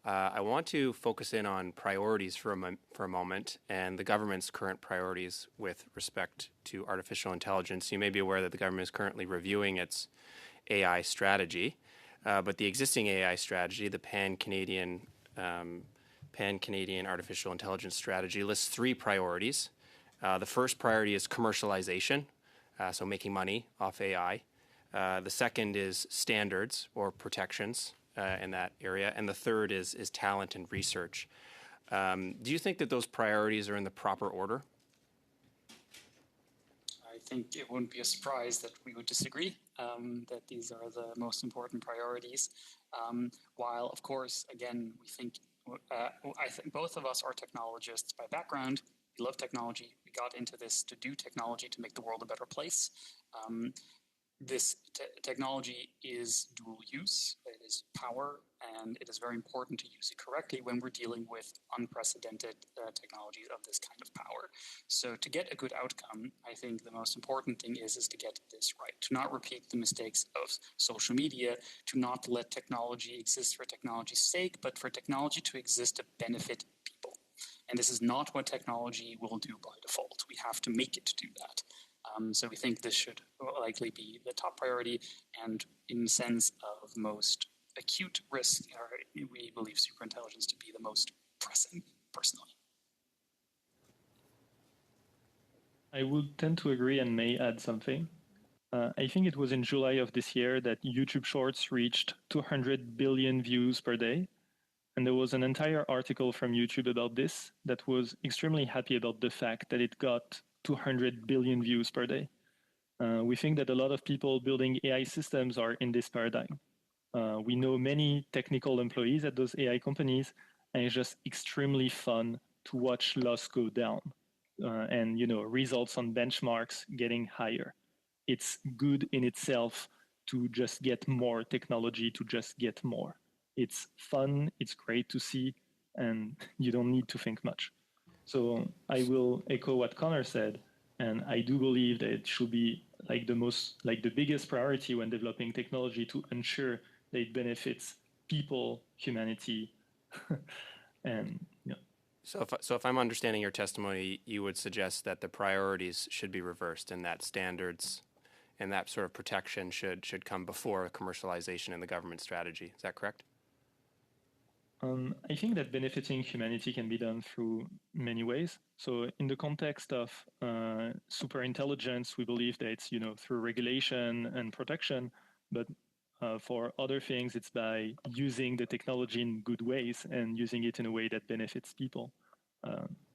I want to focus in on priorities for a moment, and the government's current priorities with respect to artificial intelligence. You may be aware that the government is currently reviewing its AI strategy, but the existing AI strategy, the Pan-Canadian Artificial Intelligence Strategy, lists 3 priorities. The first priority is commercialization, so making money off AI. The second is standards or protections in that area. And the third is talent and research. Do you think that those priorities are in the proper order? I think it wouldn't be a surprise that we would disagree, that these are the most important priorities. While, of course, again, I think both of us are technologists by background. We love technology. We got into this to do technology to make the world a better place. This technology is dual use. It is power, and it is very important to use it correctly when we're dealing with unprecedented technologies of this kind of power. So to get a good outcome, I think the most important thing is to get this right, to not repeat the mistakes of social media, to not let technology exist for technology's sake, but for technology to exist to benefit people. And this is not what technology will do by default. We have to make it do that. So we think this should likely be the top priority, and in the sense of most acute risk, we believe superintelligence to be the most pressing, personally. I would tend to agree and may add something. I think it was in July of this year that YouTube Shorts reached 200 billion views per day. And there was an entire article from YouTube about this that was extremely happy about the fact that it got 200 billion views per day. We think that a lot of people building AI systems are in this paradigm. We know many technical employees at those AI companies, and it's just extremely fun to watch loss go down and results on benchmarks getting higher. It's good in itself to just get more technology, to just get more. It's fun, it's great to see, and you don't need to think much. So I will echo what Connor said, and I do believe that it should be the biggest priority when developing technology to ensure that it benefits people, humanity, and So if I'm understanding your testimony, you would suggest that the priorities should be reversed and that standards and that sort of protection should come before commercialization in the government strategy. Is that correct? I think that benefiting humanity can be done through many ways. So in the context of superintelligence, we believe that it's through regulation and protection, but for other things, it's by using the technology in good ways and using it in a way that benefits people.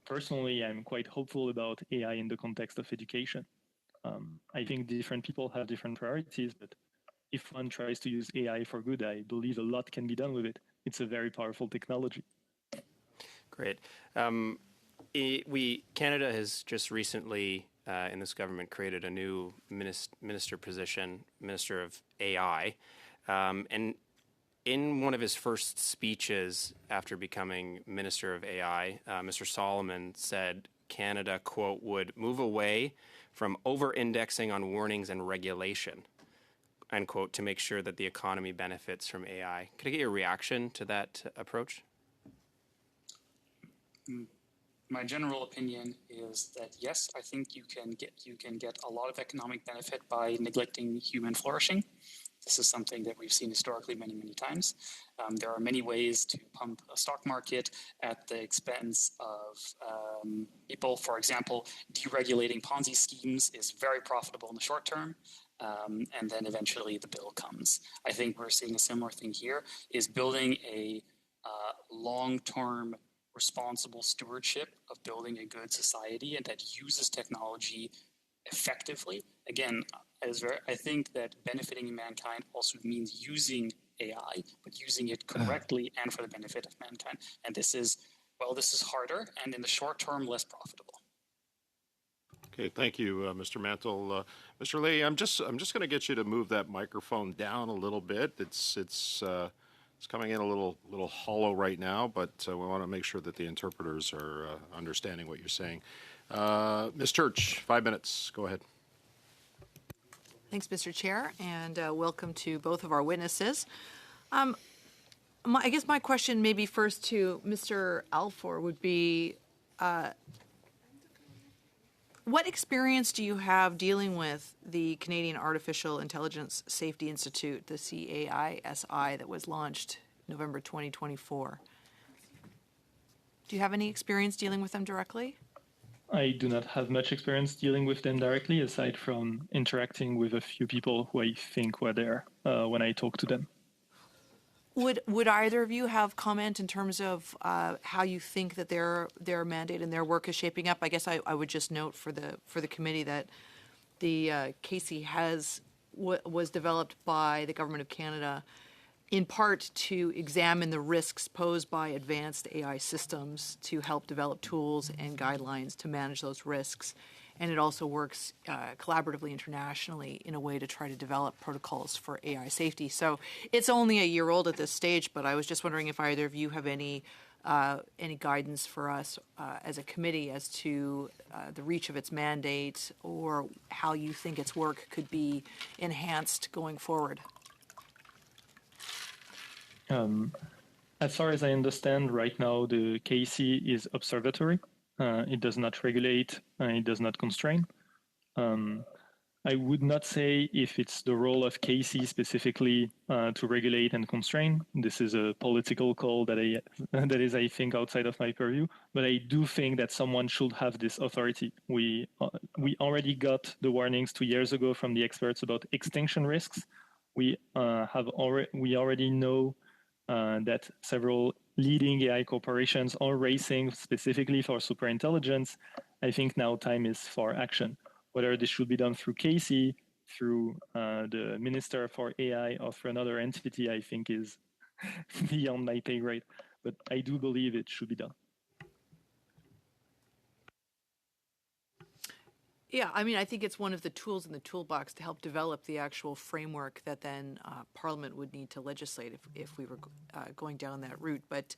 Personally, I'm quite hopeful about AI in the context of education. I think different people have different priorities, but if one tries to use AI for good, I believe a lot can be done with it. It's a very powerful technology. Great. Canada has just recently, in this government, created a new minister position, Minister of AI. And in one of his first speeches after becoming Minister of AI, Mr. Solomon said Canada, quote, would move away from over-indexing on warnings and regulation, end quote, to make sure that the economy benefits from AI. Could I get your reaction to that approach? My general opinion is that yes, I think you can get a lot of economic benefit by neglecting human flourishing. This is something that we've seen historically many, many times. There are many ways to pump a stock market at the expense of people. For example, deregulating Ponzi schemes is very profitable in the short term. And then eventually the bill comes. I think we're seeing a similar thing here, is building a long-term responsible stewardship of building a good society and that uses technology effectively. Again, I think that benefiting mankind also means using AI, but using it correctly and for the benefit of mankind. And this is harder and in the short term less profitable. Okay, thank you, Mr. Mantle. Mr. Lee, I'm just going to get you to move that microphone down a little bit. It's coming in a little hollow right now, but we want to make sure that the interpreters are understanding what you're saying. Ms. Church, 5 minutes. Go ahead. Thanks, Mr. Chair, and welcome to both of our witnesses. I guess my question maybe first to Mr. Alfor would be, what experience do you have dealing with the Canadian Artificial Intelligence Safety Institute, the CAISI, that was launched November 2024? Do you have any experience dealing with them directly? I do not have much experience dealing with them directly, aside from interacting with a few people who I think were there when I talked to them. Would either of you have comment in terms of how you think that their mandate and their work is shaping up? I guess I would just note for the committee that the CAISI was developed by the Government of Canada in part to examine the risks posed by advanced AI systems to help develop tools and guidelines to manage those risks. and it also works collaboratively internationally in a way to try to develop protocols for AI safety. So it's only a year old at this stage, but I was just wondering if either of you have any guidance for us as a committee as to the reach of its mandate or how you think its work could be enhanced going forward. As far as I understand, right now the KC is observatory. It does not regulate, it does not constrain. I would not say if it's the role of KC specifically to regulate and constrain. This is a political call that is, I think, outside of my purview. But I do think that someone should have this authority. We already got the warnings 2 years ago from the experts about extinction risks. We already know that several leading AI corporations are racing specifically for superintelligence. I think now time is for action. Whether this should be done through Casey, through the Minister for AI, or through another entity, I think is beyond my pay grade. But I do believe it should be done. Yeah, I mean, I think it's one of the tools in the toolbox to help develop the actual framework that then Parliament would need to legislate if we were going down that route. But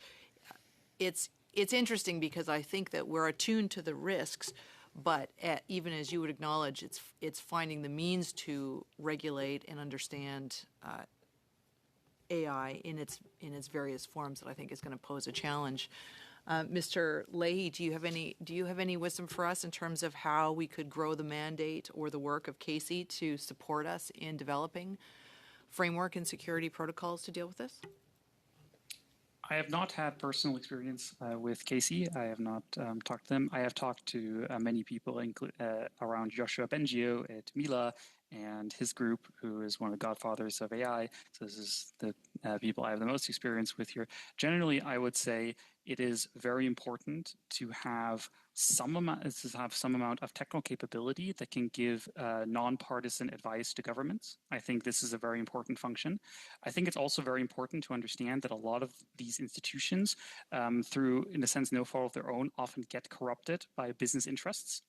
it's interesting because I think that we're attuned to the risks, but even as you would acknowledge, it's finding the means to regulate and understand AI in its various forms that I think is going to pose a challenge. Mr. Leahy, do you have any wisdom for us in terms of how we could grow the mandate or the work of Casey to support us in developing framework and security protocols to deal with this? I have not had personal experience with Casey. I have not talked to them. I have talked to many people around Joshua Bengio at Mila and his group, who is one of the godfathers of AI. So this is the people I have the most experience with here. Generally, I would say it is very important to have some amount of technical capability that can give nonpartisan advice to governments. I think this is a very important function. I think it's also very important to understand that a lot of these institutions, through, in a sense, no fault of their own, often get corrupted by business interests.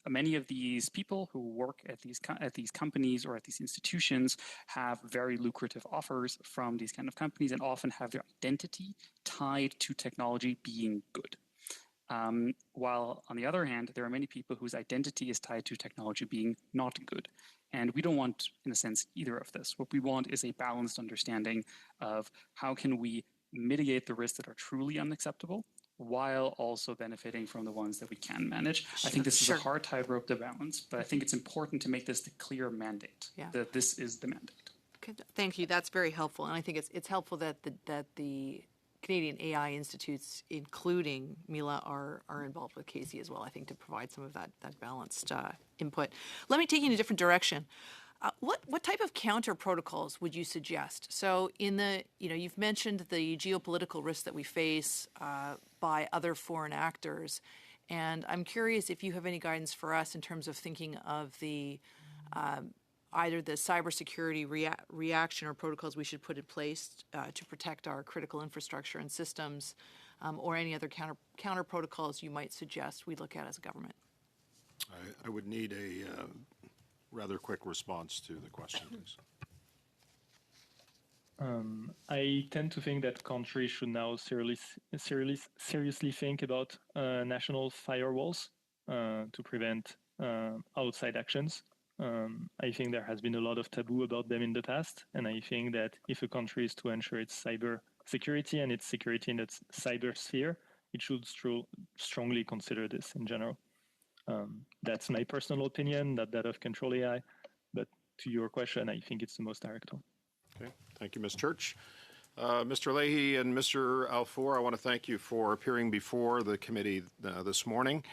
Many of these people who work at these companies or at these institutions have very lucrative offers from these kind of companies and often have their identity tied to technology being good. While on the other hand, there are many people whose identity is tied to technology being not good. And we don't want, in a sense, either of this. What we want is a balanced understanding of how can we mitigate the risks that are truly unacceptable while also benefiting from the ones that we can manage. I think this is a hard tightrope to balance, but I think it's important to make this the clear mandate, that this is the mandate. Okay, thank you. That's very helpful. And I think it's helpful that the Canadian AI institutes, including Mila, are involved with Casey as well, I think, to provide some of that balanced input. Let me take you in a different direction. What type of counter protocols would you suggest? So you've mentioned the geopolitical risks that we face by other foreign actors, and I'm curious if you have any guidance for us in terms of thinking of the either the cybersecurity reaction or protocols we should put in place to protect our critical infrastructure and systems, or any other counter protocols you might suggest we look at as a government. I would need a rather quick response to the question, please. I tend to think that countries should now seriously think about national firewalls to prevent outside actions. I think there has been a lot of taboo about them in the past, and I think that if a country is to ensure its cyber security and its security in its cyber sphere, it should strongly consider this in general. That's my personal opinion, not that of Control AI, but to your question, I think it's the most direct one. Okay, thank you, Ms. Church. Mr. Leahy and Mr. Alfour, I want to thank you for appearing before the committee this morning.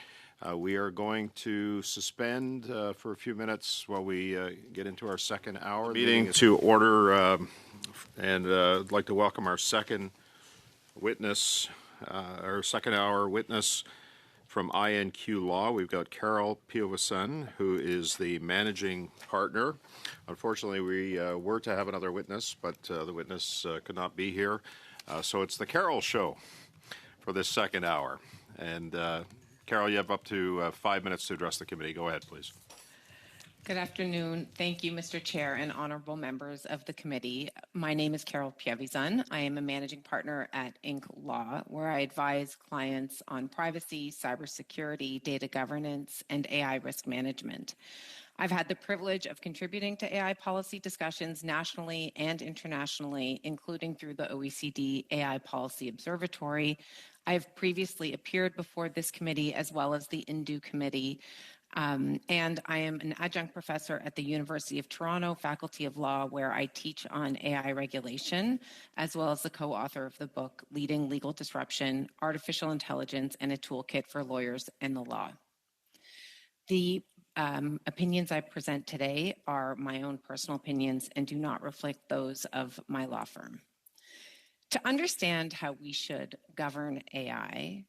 We are going to suspend for a few minutes while we get into our second hour. Meeting to order, and I'd like to welcome our second witness, our second hour witness from INQ Law. We've got Carol Piovesan, who is the managing partner. Unfortunately, we were to have another witness, but the witness could not be here. So it's the Carol show for this second hour. And Carol, you have up to 5 minutes to address the committee. Go ahead, please. Good afternoon. Thank you, Mr. Chair and honorable members of the committee. My name is Carol Pievizan. I am a managing partner at Inc. Law, where I advise clients on privacy, cybersecurity, data governance, and AI risk management. I've had the privilege of contributing to AI policy discussions nationally and internationally, including through the OECD AI Policy Observatory. I have previously appeared before this committee as well as the INDU committee. And I am an adjunct professor at the University of Toronto Faculty of Law, where I teach on AI regulation, as well as the co-author of the book, Leading Legal Disruption, Artificial Intelligence and a Toolkit for Lawyers and the Law. The opinions I present today are my own personal opinions and do not reflect those of my law firm. To understand how we should govern AI,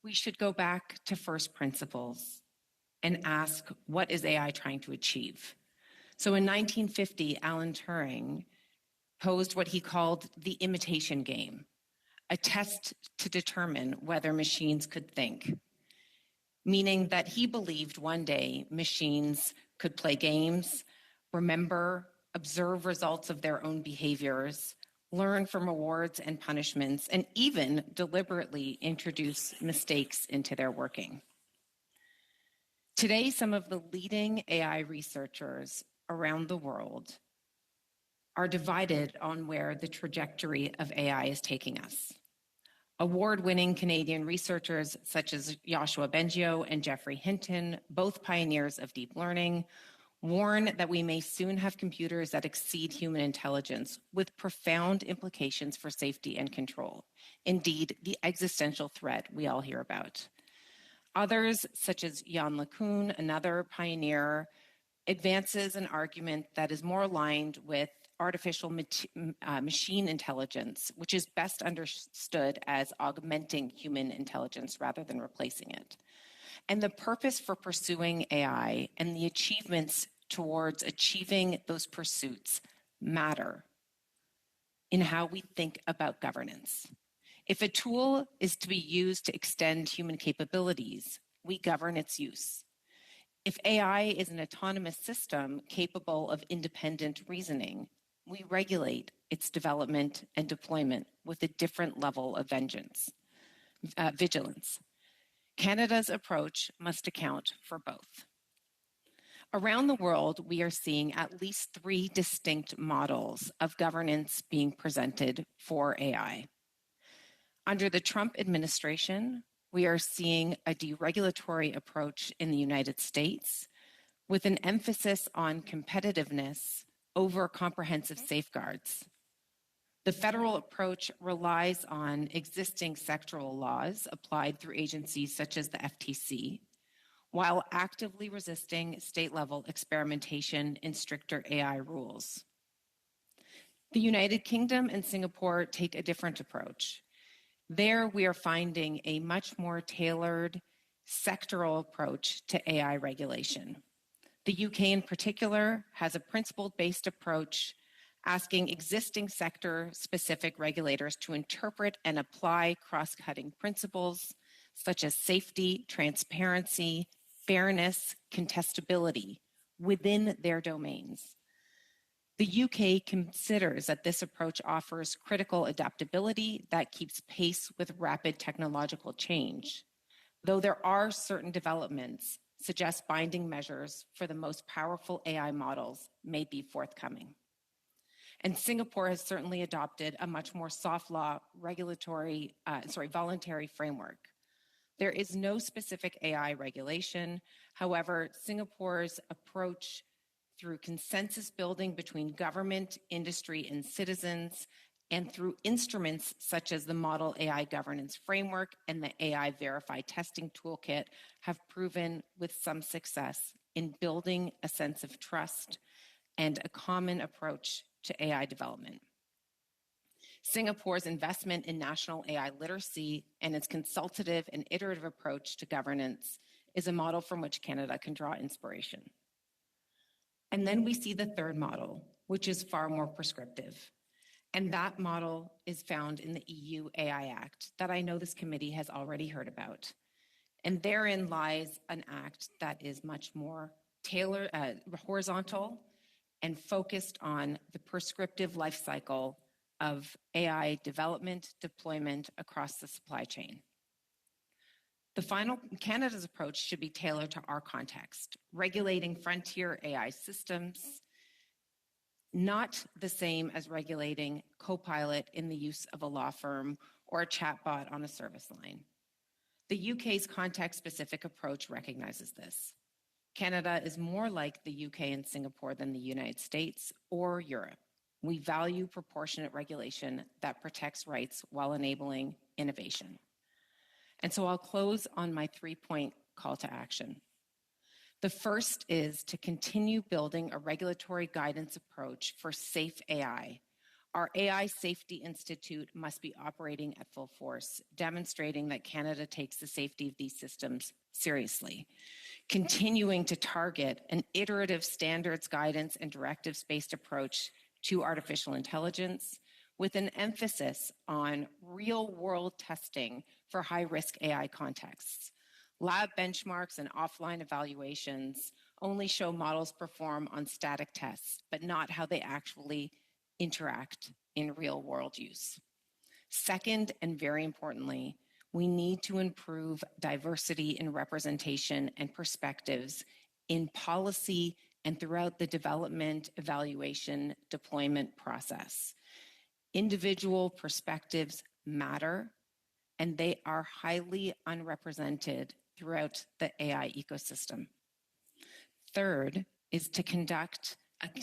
we should go back to first principles and ask, what is AI trying to achieve? So in 1950, Alan Turing posed what he called the imitation game, a test to determine whether machines could think, meaning that he believed one day machines could play games, remember, observe results of their own behaviors, learn from rewards and punishments, and even deliberately introduce mistakes into their working. Today, some of the leading AI researchers around the world are divided on where the trajectory of AI is taking us. Award-winning Canadian researchers such as Yoshua Bengio and Geoffrey Hinton, both pioneers of deep learning, warn that we may soon have computers that exceed human intelligence with profound implications for safety and control. Indeed, the existential threat we all hear about. Others, such as Jan LeCun, another pioneer, advances an argument that is more aligned with artificial machine intelligence, which is best understood as augmenting human intelligence rather than replacing it. And the purpose for pursuing AI and the achievements towards achieving those pursuits matter in how we think about governance. If a tool is to be used to extend human capabilities, we govern its use. If AI is an autonomous system capable of independent reasoning, we regulate its development and deployment with a different level of vigilance. Canada's approach must account for both. Around the world, we are seeing at least 3 distinct models of governance being presented for AI. Under the Trump administration, we are seeing a deregulatory approach in the United States with an emphasis on competitiveness over comprehensive safeguards. The federal approach relies on existing sectoral laws applied through agencies such as the FTC, while actively resisting state-level experimentation in stricter AI rules. The United Kingdom and Singapore take a different approach. There, we are finding a much more tailored sectoral approach to AI regulation. The UK in particular has a principle-based approach asking existing sector-specific regulators to interpret and apply cross-cutting principles such as safety, transparency, fairness, contestability within their domains. The UK considers that this approach offers critical adaptability that keeps pace with rapid technological change, though there are certain developments suggest binding measures for the most powerful AI models may be forthcoming. And Singapore has certainly adopted a much more soft law voluntary framework. There is no specific AI regulation. However, Singapore's approach through consensus building between government, industry, and citizens, and through instruments such as the Model AI Governance Framework and the AI Verify Testing Toolkit, have proven with some success in building a sense of trust and a common approach to AI development. Singapore's investment in national AI literacy and its consultative and iterative approach to governance is a model from which Canada can draw inspiration. And then we see the third model, which is far more prescriptive. And that model is found in the EU AI Act that I know this committee has already heard about. And therein lies an act that is much more tailored, horizontal, and focused on the prescriptive life cycle of AI development, deployment across the supply chain. Canada's approach should be tailored to our context, regulating frontier AI systems, not the same as regulating Copilot in the use of a law firm or a chatbot on a service line. The UK's context-specific approach recognizes this. Canada is more like the UK and Singapore than the United States or Europe. We value proportionate regulation that protects rights while enabling innovation. And so I'll close on my 3-point call to action. The first is to continue building a regulatory guidance approach for safe AI. Our AI Safety Institute must be operating at full force, demonstrating that Canada takes the safety of these systems seriously. Continuing to target an iterative standards guidance and directives-based approach to artificial intelligence with an emphasis on real-world testing for high-risk AI contexts. Lab benchmarks and offline evaluations only show models perform on static tests, but not how they actually interact in real-world use. Second, and very importantly, we need to improve diversity in representation and perspectives in policy and throughout the development, evaluation, deployment process. Individual perspectives matter, and they are highly unrepresented throughout the AI ecosystem. Third is to conduct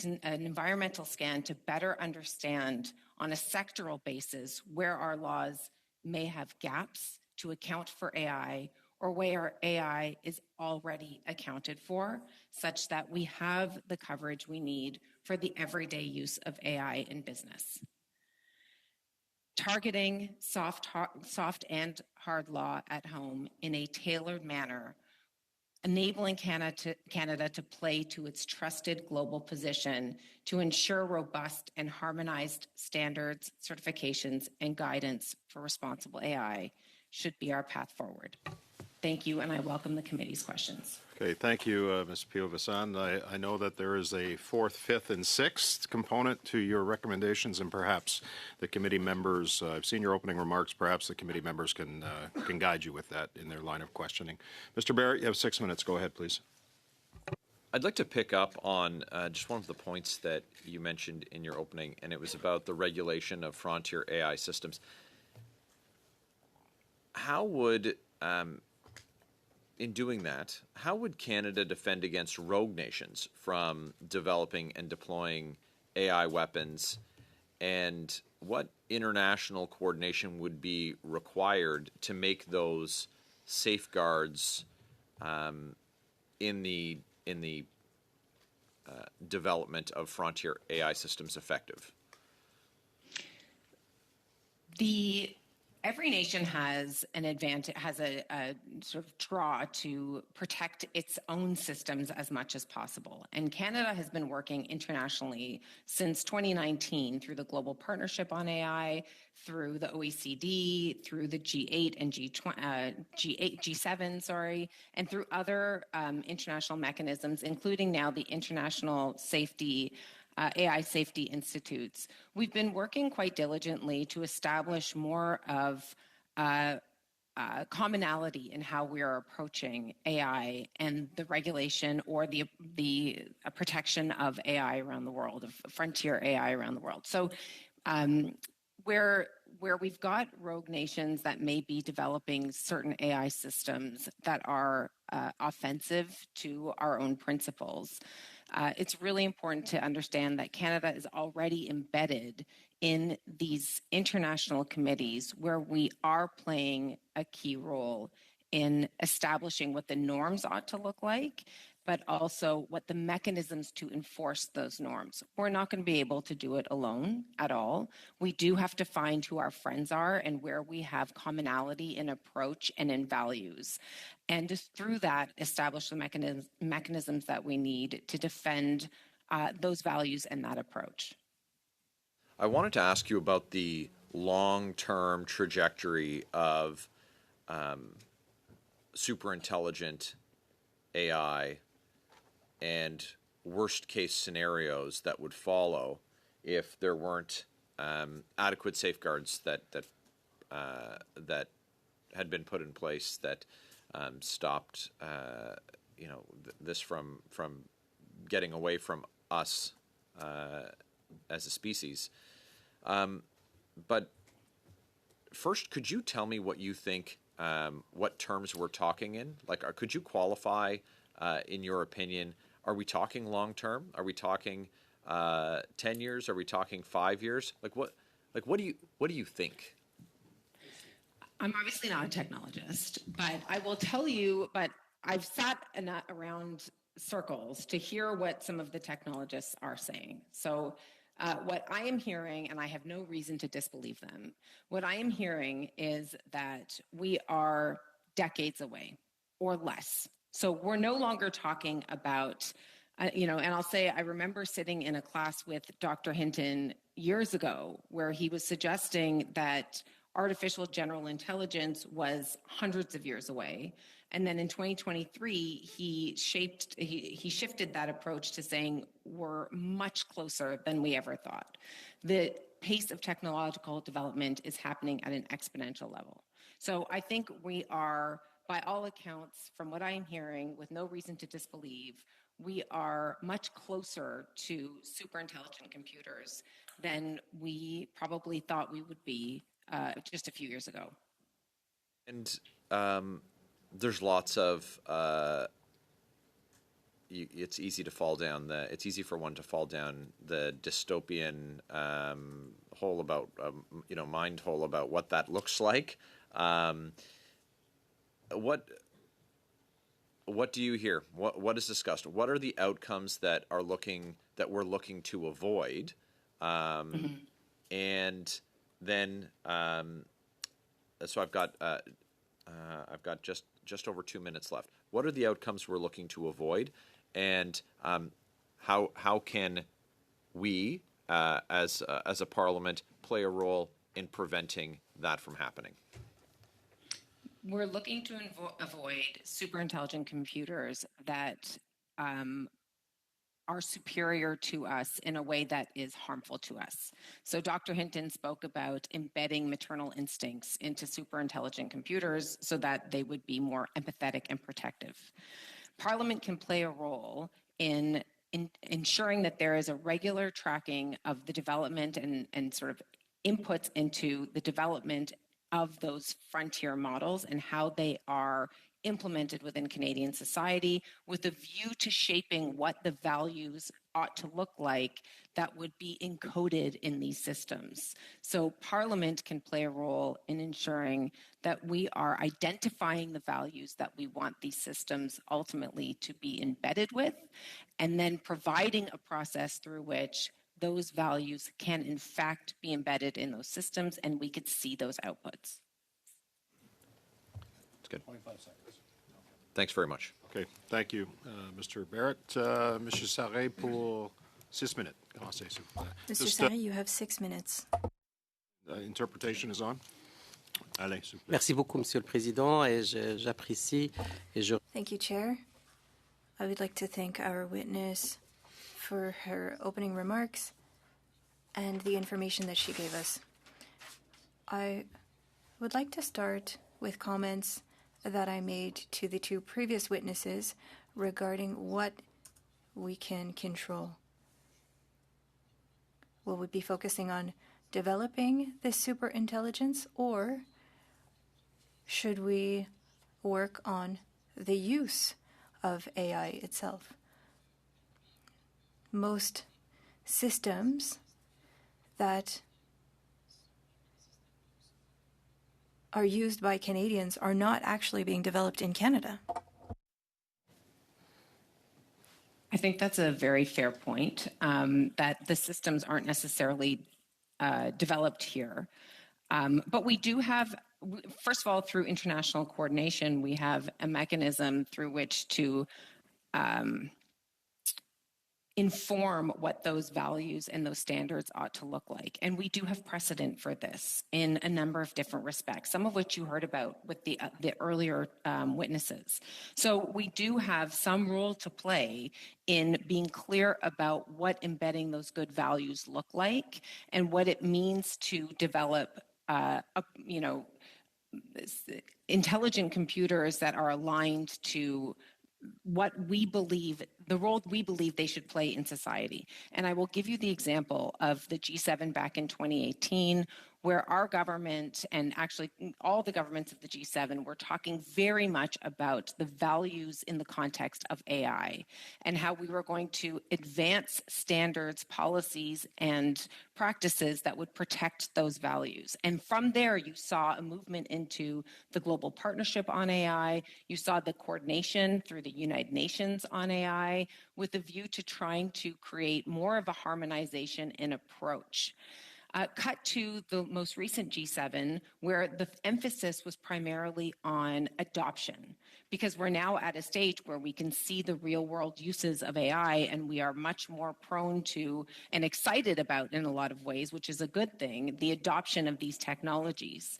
an environmental scan to better understand on a sectoral basis where our laws may have gaps to account for AI or where AI is already accounted for, such that we have the coverage we need for the everyday use of AI in business. Targeting soft and hard law at home in a tailored manner, enabling Canada to play to its trusted global position to ensure robust and harmonized standards, certifications, and guidance for responsible AI should be our path forward. Thank you, and I welcome the committee's questions. Okay, thank you, Ms. Pio-Visan. I know that there is a fourth, fifth, and sixth component to your recommendations, and perhaps the committee members, I've seen your opening remarks, perhaps the committee members can guide you with that in their line of questioning. Mr. Barrett, you have 6 minutes. Go ahead, please. I'd like to pick up on just one of the points that you mentioned in your opening, and it was about the regulation of frontier AI systems. How would in doing that, how would Canada defend against rogue nations from developing and deploying AI weapons, and what international coordination would be required to make those safeguards in the development of frontier AI systems effective? Every nation has an advantage, has a sort of draw to protect its own systems as much as possible. And Canada has been working internationally since 2019 through the Global Partnership on AI, through the OECD, through the G8 and G7, and through other international mechanisms, including now the International AI Safety Institutes. We've been working quite diligently to establish more of commonality in how we are approaching AI and the regulation or the protection of AI around the world, of frontier AI around the world. So where we've got rogue nations that may be developing certain AI systems that are offensive to our own principles, it's really important to understand that Canada is already embedded in these international committees where we are playing a key role in establishing what the norms ought to look like, but also what the mechanisms to enforce those norms. We're not going to be able to do it alone at all. We do have to find who our friends are and where we have commonality in approach and in values. And just through that, establish the mechanisms that we need to defend those values and that approach. I wanted to ask you about the long-term trajectory of super intelligent AI and worst case scenarios that would follow if there weren't adequate safeguards that had been put in place that stopped this from getting away from us as a species. But first, could you tell me what you think, what terms we're talking in? Like, could you qualify, in your opinion, are we talking long term? Are we talking 10 years? Are we talking 5 years? What do you think? I'm obviously not a technologist, but I will tell you, but I've sat around circles to hear what some of the technologists are saying. So what I am hearing, and I have no reason to disbelieve them, what I am hearing is that we are decades away or less. So we're no longer talking about, and I'll say I remember sitting in a class with Dr. Hinton years ago where he was suggesting that artificial general intelligence was hundreds of years away. And then in 2023, he shifted that approach to saying we're much closer than we ever thought. The pace of technological development is happening at an exponential level. So I think we are, by all accounts, from what I'm hearing, with no reason to disbelieve, we are much closer to super intelligent computers than we probably thought we would be just a few years ago. And there's lots of it's easy to fall down it's easy for one to fall down the dystopian hole about mind hole about what that looks like. What do you hear? What is discussed? What are the outcomes that we're looking to avoid? And then so I've got just over 2 minutes left. What are the outcomes we're looking to avoid, and how can we as a parliament play a role in preventing that from happening? We're looking to avoid super intelligent computers that are superior to us in a way that is harmful to us. So Dr. Hinton spoke about embedding maternal instincts into super intelligent computers so that they would be more empathetic and protective. Parliament can play a role in ensuring that there is a regular tracking of the development and sort of inputs into the development of those frontier models and how they are implemented within Canadian society, with a view to shaping what the values ought to look like that would be encoded in these systems. So Parliament can play a role in ensuring that we are identifying the values that we want these systems ultimately to be embedded with, and then providing a process through which those values can in fact be embedded in those systems and we could see those outputs. That's good. 25 seconds. Thanks very much. Okay, thank you, Mr. Barrett. Monsieur Sarret pour 6 minutes. Mr. Sarret, you have 6 minutes. Interpretation is on. Allez, s'il vous plaît. Merci beaucoup, Monsieur le Président, et j'apprécie et je. Thank you, Chair. I would like to thank our witness for her opening remarks and the information that she gave us. I would like to start with comments that I made to the two previous witnesses regarding what we can control. Will we be focusing on developing this super intelligence, or should we work on the use of AI itself? Most systems that are used by Canadians are not actually being developed in Canada. I think that's a very fair point, that the systems aren't necessarily developed here. But we do have, first of all, through international coordination, we have a mechanism through which to inform what those values and those standards ought to look like. And we do have precedent for this in a number of different respects, some of which you heard about with the earlier witnesses. So we do have some role to play in being clear about what embedding those good values look like and what it means to develop, intelligent computers that are aligned to what we believe, the role we believe they should play in society. And I will give you the example of the G7 back in 2018, where our government, and actually all the governments of the G7, were talking very much about the values in the context of AI and how we were going to advance standards, policies, and practices that would protect those values. And from there, you saw a movement into the Global Partnership on AI. You saw the coordination through the United Nations on AI with a view to trying to create more of a harmonization and approach. Cut to the most recent G7, where the emphasis was primarily on adoption, because we're now at a stage where we can see the real world uses of AI, and we are much more prone to and excited about, in a lot of ways, which is a good thing, the adoption of these technologies.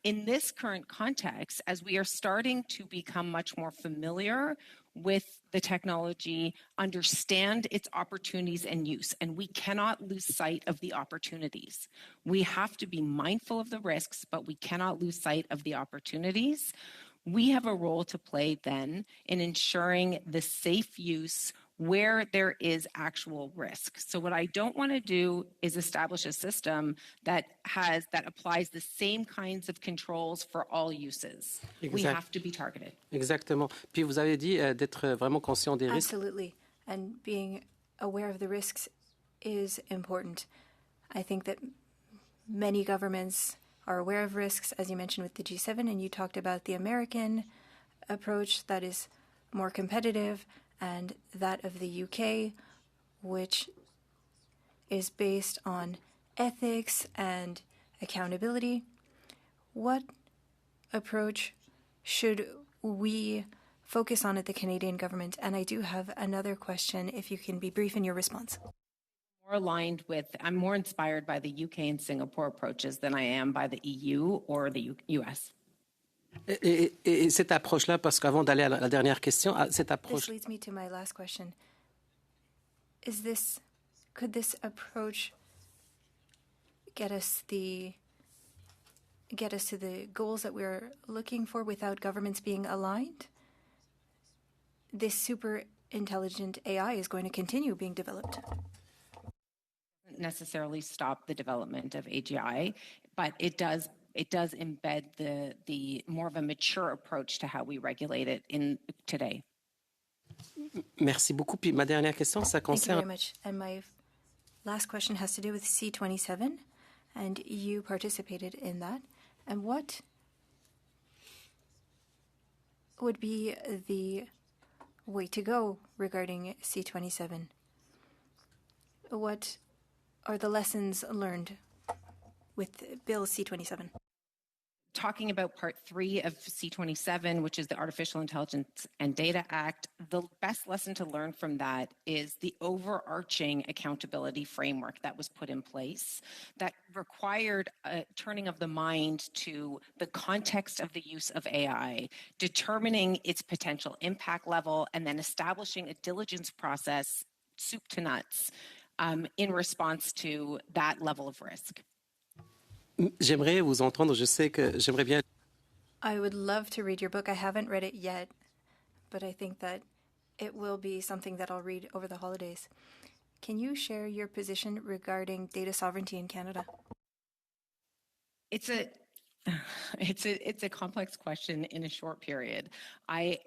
In this current context, as we are starting to become much more familiar with the technology, understand its opportunities and use, and we cannot lose sight of the opportunities. We have to be mindful of the risks, but we cannot lose sight of the opportunities. We have a role to play then in ensuring the safe use where there is actual risk. So what I don't want to do is establish a system that applies the same kinds of controls for all uses. We have to be targeted. Exactement. Puis vous avez dit d'être vraiment conscient des risques. Absolutely. And being aware of the risks is important. I think that many governments are aware of risks, as you mentioned with the G7, and you talked about the American approach that is more competitive, and that of the UK, which is based on ethics and accountability. What approach should we focus on at the Canadian government? And I do have another question, if you can be brief in your response. I'm more inspired by the UK and Singapore approaches than I am by the EU or the US. Et cette approche-là, parce qu'avant d'aller à la dernière question, cette approche... This leads me to my last question. Could this approach get us to the goals that we're looking for without governments being aligned? This super intelligent AI is going to continue being developed. Necessarily stop the development of AGI, but it does embed the more of a mature approach to how we regulate it in today. Merci beaucoup. Puis ma dernière question, ça concerne... Thank you very much. And my last question has to do with C27, and you participated in that. And what would be the way to go regarding C27? What are the lessons learned with Bill C27? Talking about Part 3 of C27, which is the Artificial Intelligence and Data Act, the best lesson to learn from that is the overarching accountability framework that was put in place that required a turning of the mind to the context of the use of AI, determining its potential impact level, and then establishing a diligence process, soup to nuts, in response to that level of risk. J'aimerais vous entendre, je sais que j'aimerais bien... I would love to read your book. I haven't read it yet, but I think that it will be something that I'll read over the holidays. Can you share your position regarding data sovereignty in Canada? It's a complex question in a short period. I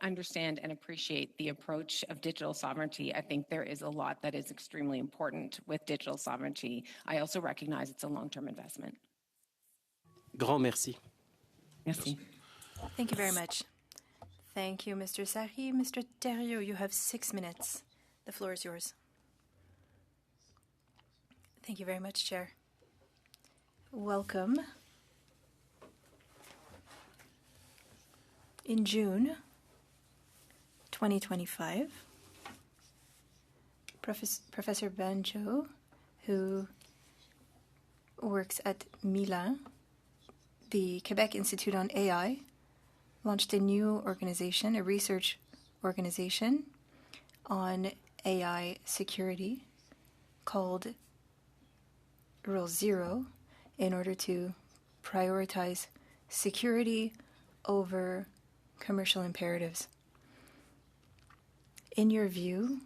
understand and appreciate the approach of digital sovereignty. I think there is a lot that is extremely important with digital sovereignty. I also recognize it's a long-term investment. Grand merci. Merci. Thank you very much. Thank you, Mr. Sahi. Mr. Thériault, you have 6 minutes. The floor is yours. Thank you very much, Chair. Welcome. In June 2025, Professor Banjo, who works at Milan, the Quebec Institute on AI, launched a new organization, a research organization on AI security called Rule Zero in order to prioritize security over commercial imperatives. In your view,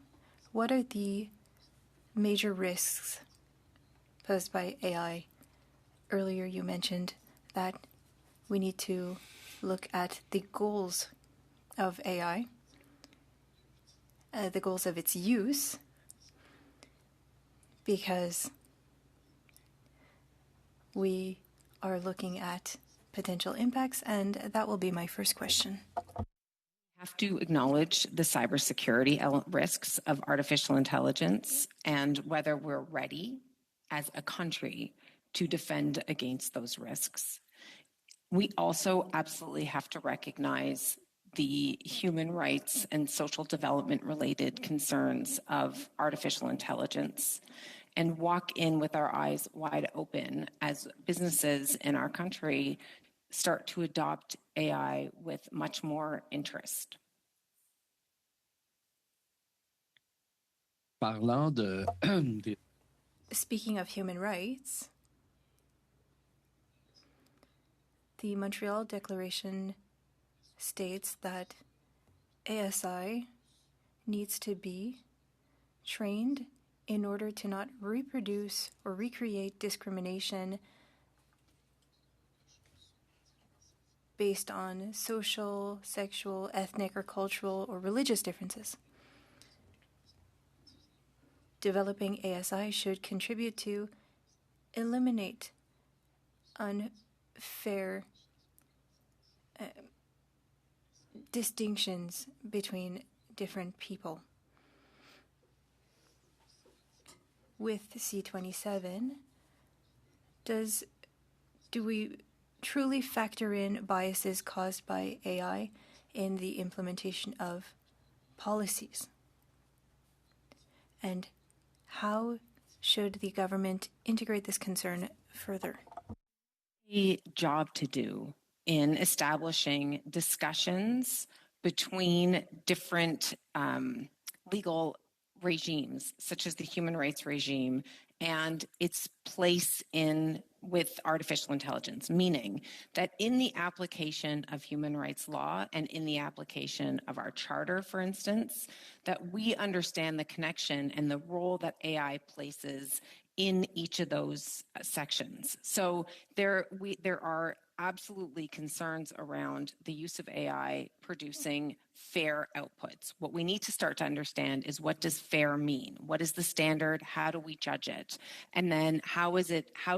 what are the major risks posed by AI? Earlier you mentioned that we need to look at the goals of AI, the goals of its use, because we are looking at potential impacts, and that will be my first question. Have to acknowledge the cybersecurity risks of artificial intelligence and whether we're ready as a country to defend against those risks. We also absolutely have to recognize the human rights and social development related concerns of artificial intelligence and walk in with our eyes wide open as businesses in our country start to adopt AI with much more interest. Parlant de Speaking of human rights, the Montreal Declaration states that ASI needs to be trained in order to not reproduce or recreate discrimination based on social, sexual, ethnic, or cultural or religious differences. Developing ASI should contribute to eliminate unfair distinctions between different people. With C27, do we truly factor in biases caused by AI in the implementation of policies? And how should the government integrate this concern further? A job to do in establishing discussions between different legal regimes, such as the human rights regime, and its place in with artificial intelligence, meaning that in the application of human rights law and in the application of our charter, for instance, that we understand the connection and the role that AI places in each of those sections. So there are absolutely concerns around the use of AI producing fair outputs. What we need to start to understand is, what does fair mean? What is the standard? How do we judge it? And then how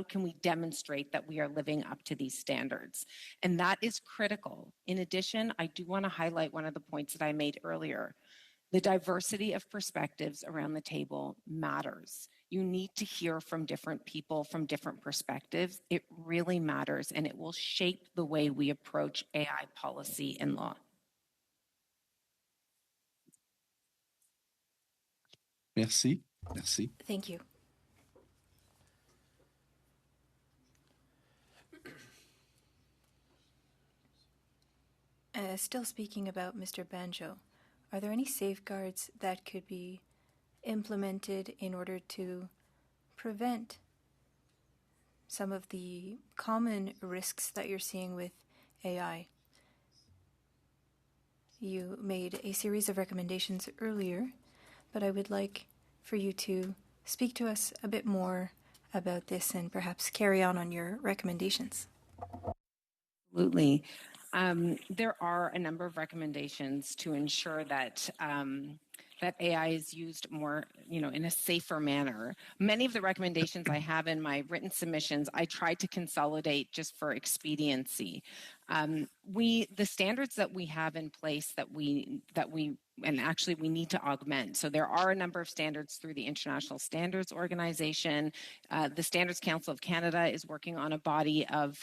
can we demonstrate that we are living up to these standards? And that is critical. In addition, I do want to highlight one of the points that I made earlier. The diversity of perspectives around the table matters. You need to hear from different people, from different perspectives. It really matters, and it will shape the way we approach AI policy and law. Merci. Merci. Thank you. Still speaking about Mr. Banjo, are there any safeguards that could be implemented in order to prevent some of the common risks that you're seeing with AI? You made a series of recommendations earlier, but I would like for you to speak to us a bit more about this and perhaps carry on your recommendations. Absolutely. There are a number of recommendations to ensure that that AI is used more, in a safer manner. Many of the recommendations I have in my written submissions, I tried to consolidate just for expediency. The standards that we have in place that we need to augment. So there are a number of standards through the International Standards Organization. The Standards Council of Canada is working on a body of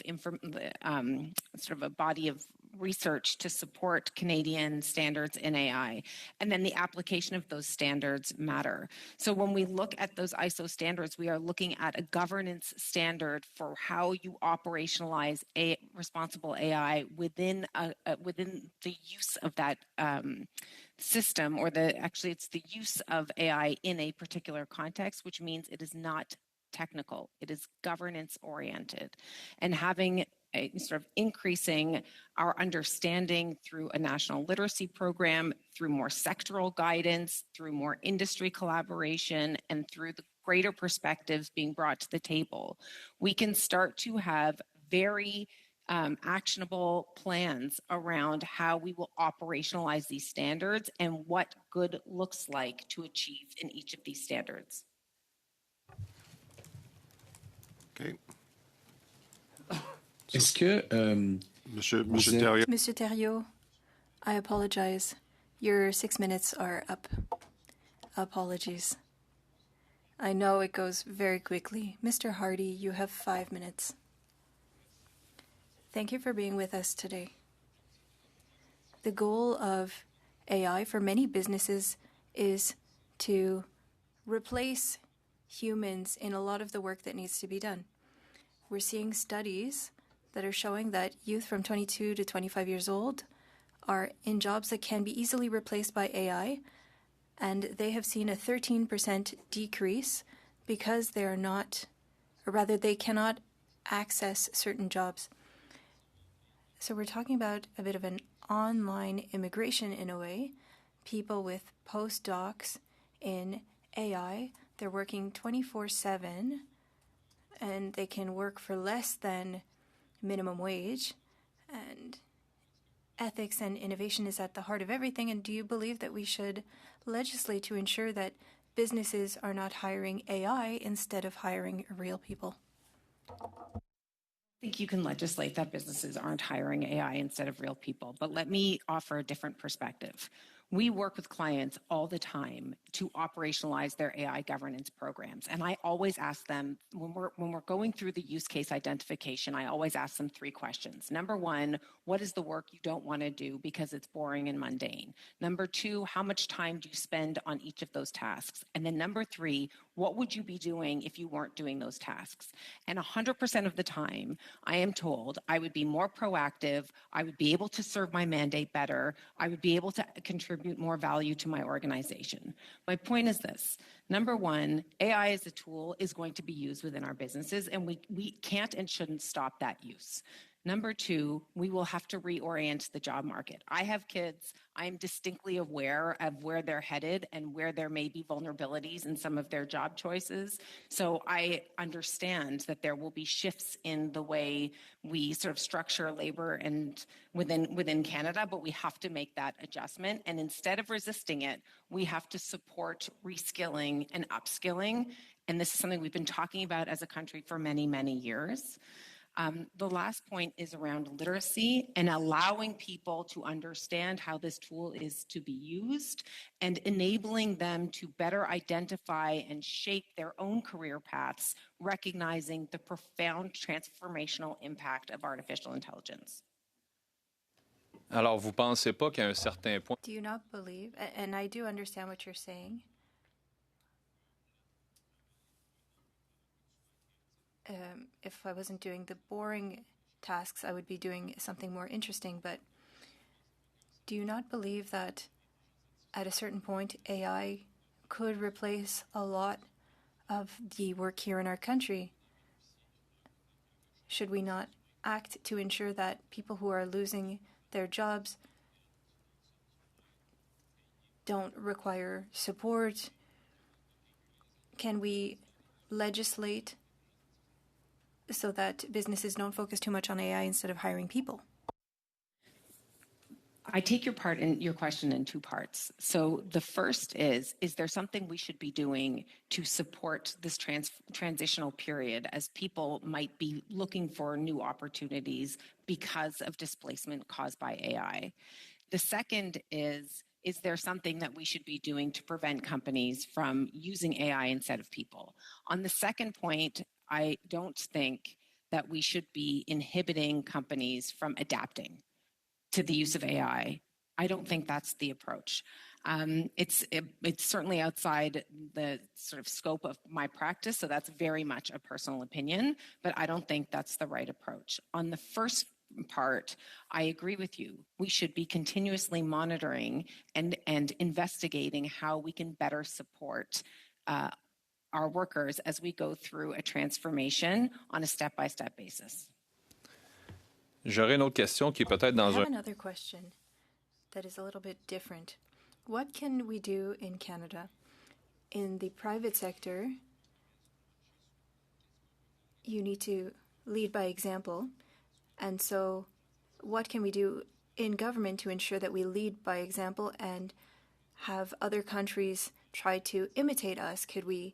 research to support Canadian standards in AI. And then the application of those standards matter. So when we look at those ISO standards, we are looking at a governance standard for how you operationalize responsible AI within the use of that system, or it's the use of AI in a particular context, which means it is not technical, it is governance oriented. And having a sort of increasing our understanding through a national literacy program, through more sectoral guidance, through more industry collaboration, and through the greater perspectives being brought to the table, we can start to have very actionable plans around how we will operationalize these standards and what good looks like to achieve in each of these standards. Okay. Est-ce que Monsieur vous êtes- Thériault. Mr. Thériault, I apologize. Your 6 minutes are up. Apologies. I know it goes very quickly. Mr. Hardy, you have 5 minutes. Thank you for being with us today. The goal of AI for many businesses is to replace humans in a lot of the work that needs to be done. We're seeing studies that are showing that youth from 22 to 25 years old are in jobs that can be easily replaced by AI, and they have seen a 13% decrease because they are not, or rather they cannot access certain jobs. So we're talking about a bit of an online immigration in a way. People with postdocs in AI, they're working 24/7, and they can work for less than minimum wage. And ethics and innovation is at the heart of everything. And do you believe that we should legislate to ensure that businesses are not hiring AI instead of hiring real people? I think you can legislate that businesses aren't hiring AI instead of real people, but let me offer a different perspective. We work with clients all the time to operationalize their AI governance programs. And I always ask them, when we're going through the use case identification, I always ask them 3 questions. Number 1, what is the work you don't want to do because it's boring and mundane? Number 2, how much time do you spend on each of those tasks? And then number 3, what would you be doing if you weren't doing those tasks? And 100% of the time, I am told I would be more proactive, I would be able to serve my mandate better, I would be able to contribute more value to my organization. My point is this. Number 1, AI as a tool is going to be used within our businesses, and we can't and shouldn't stop that use. Number 2, we will have to reorient the job market. I have kids. I am distinctly aware of where they're headed and where there may be vulnerabilities in some of their job choices. So I understand that there will be shifts in the way we sort of structure labor and within Canada, but we have to make that adjustment. And instead of resisting it, we have to support reskilling and upskilling. And this is something we've been talking about as a country for many, many years. The last point is around literacy and allowing people to understand how this tool is to be used and enabling them to better identify and shape their own career paths, recognizing the profound transformational impact of artificial intelligence. Alors, vous pensez pas qu'à un certain point... Do you not believe, and I do understand what you're saying, if I wasn't doing the boring tasks, I would be doing something more interesting. But do you not believe that at a certain point, AI could replace a lot of the work here in our country? Should we not act to ensure that people who are losing their jobs don't require support? Can we legislate so that businesses don't focus too much on AI instead of hiring people? I take your question in 2 parts. So the first is there something we should be doing to support this transitional period as people might be looking for new opportunities because of displacement caused by AI? The second is there something that we should be doing to prevent companies from using AI instead of people? On the second point, I don't think that we should be inhibiting companies from adapting. to the use of AI. I don't think that's the approach. It's certainly outside the sort of scope of my practice, so that's very much a personal opinion, but I don't think that's the right approach. On the first part, I agree with you. We should be continuously monitoring and investigating how we can better support our workers as we go through a transformation on a step-by-step basis. J'aurais une autre question qui est peut-être I dans have un... another question that is a little bit different. What can we do in Canada? In the private sector, you need to lead by example. And so what can we do in government to ensure that we lead by example and have other countries try to imitate us? Could we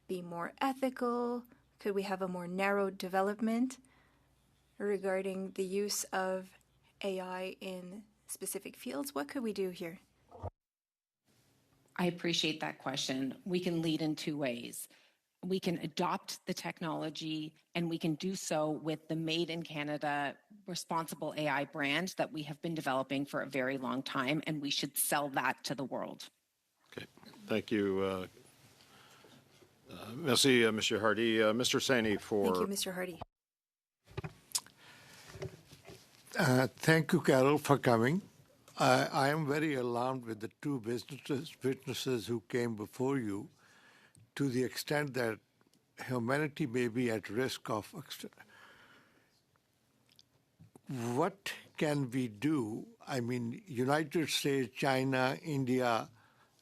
be more ethical? Could we have a more narrow development regarding the use of AI in specific fields? What could we do here? I appreciate that question. We can lead in two ways. We can adopt the technology, and we can do so with the Made in Canada responsible AI brand that we have been developing for a very long time, and we should sell that to the world. Okay, thank you. Merci, Monsieur Hardy. Mr. Saini for... Thank you, Mr. Hardy. Thank you, Carol, for coming. I am very alarmed with the two witnesses who came before you, to the extent that humanity may be at risk of... What can we do? I mean, United States, China, India,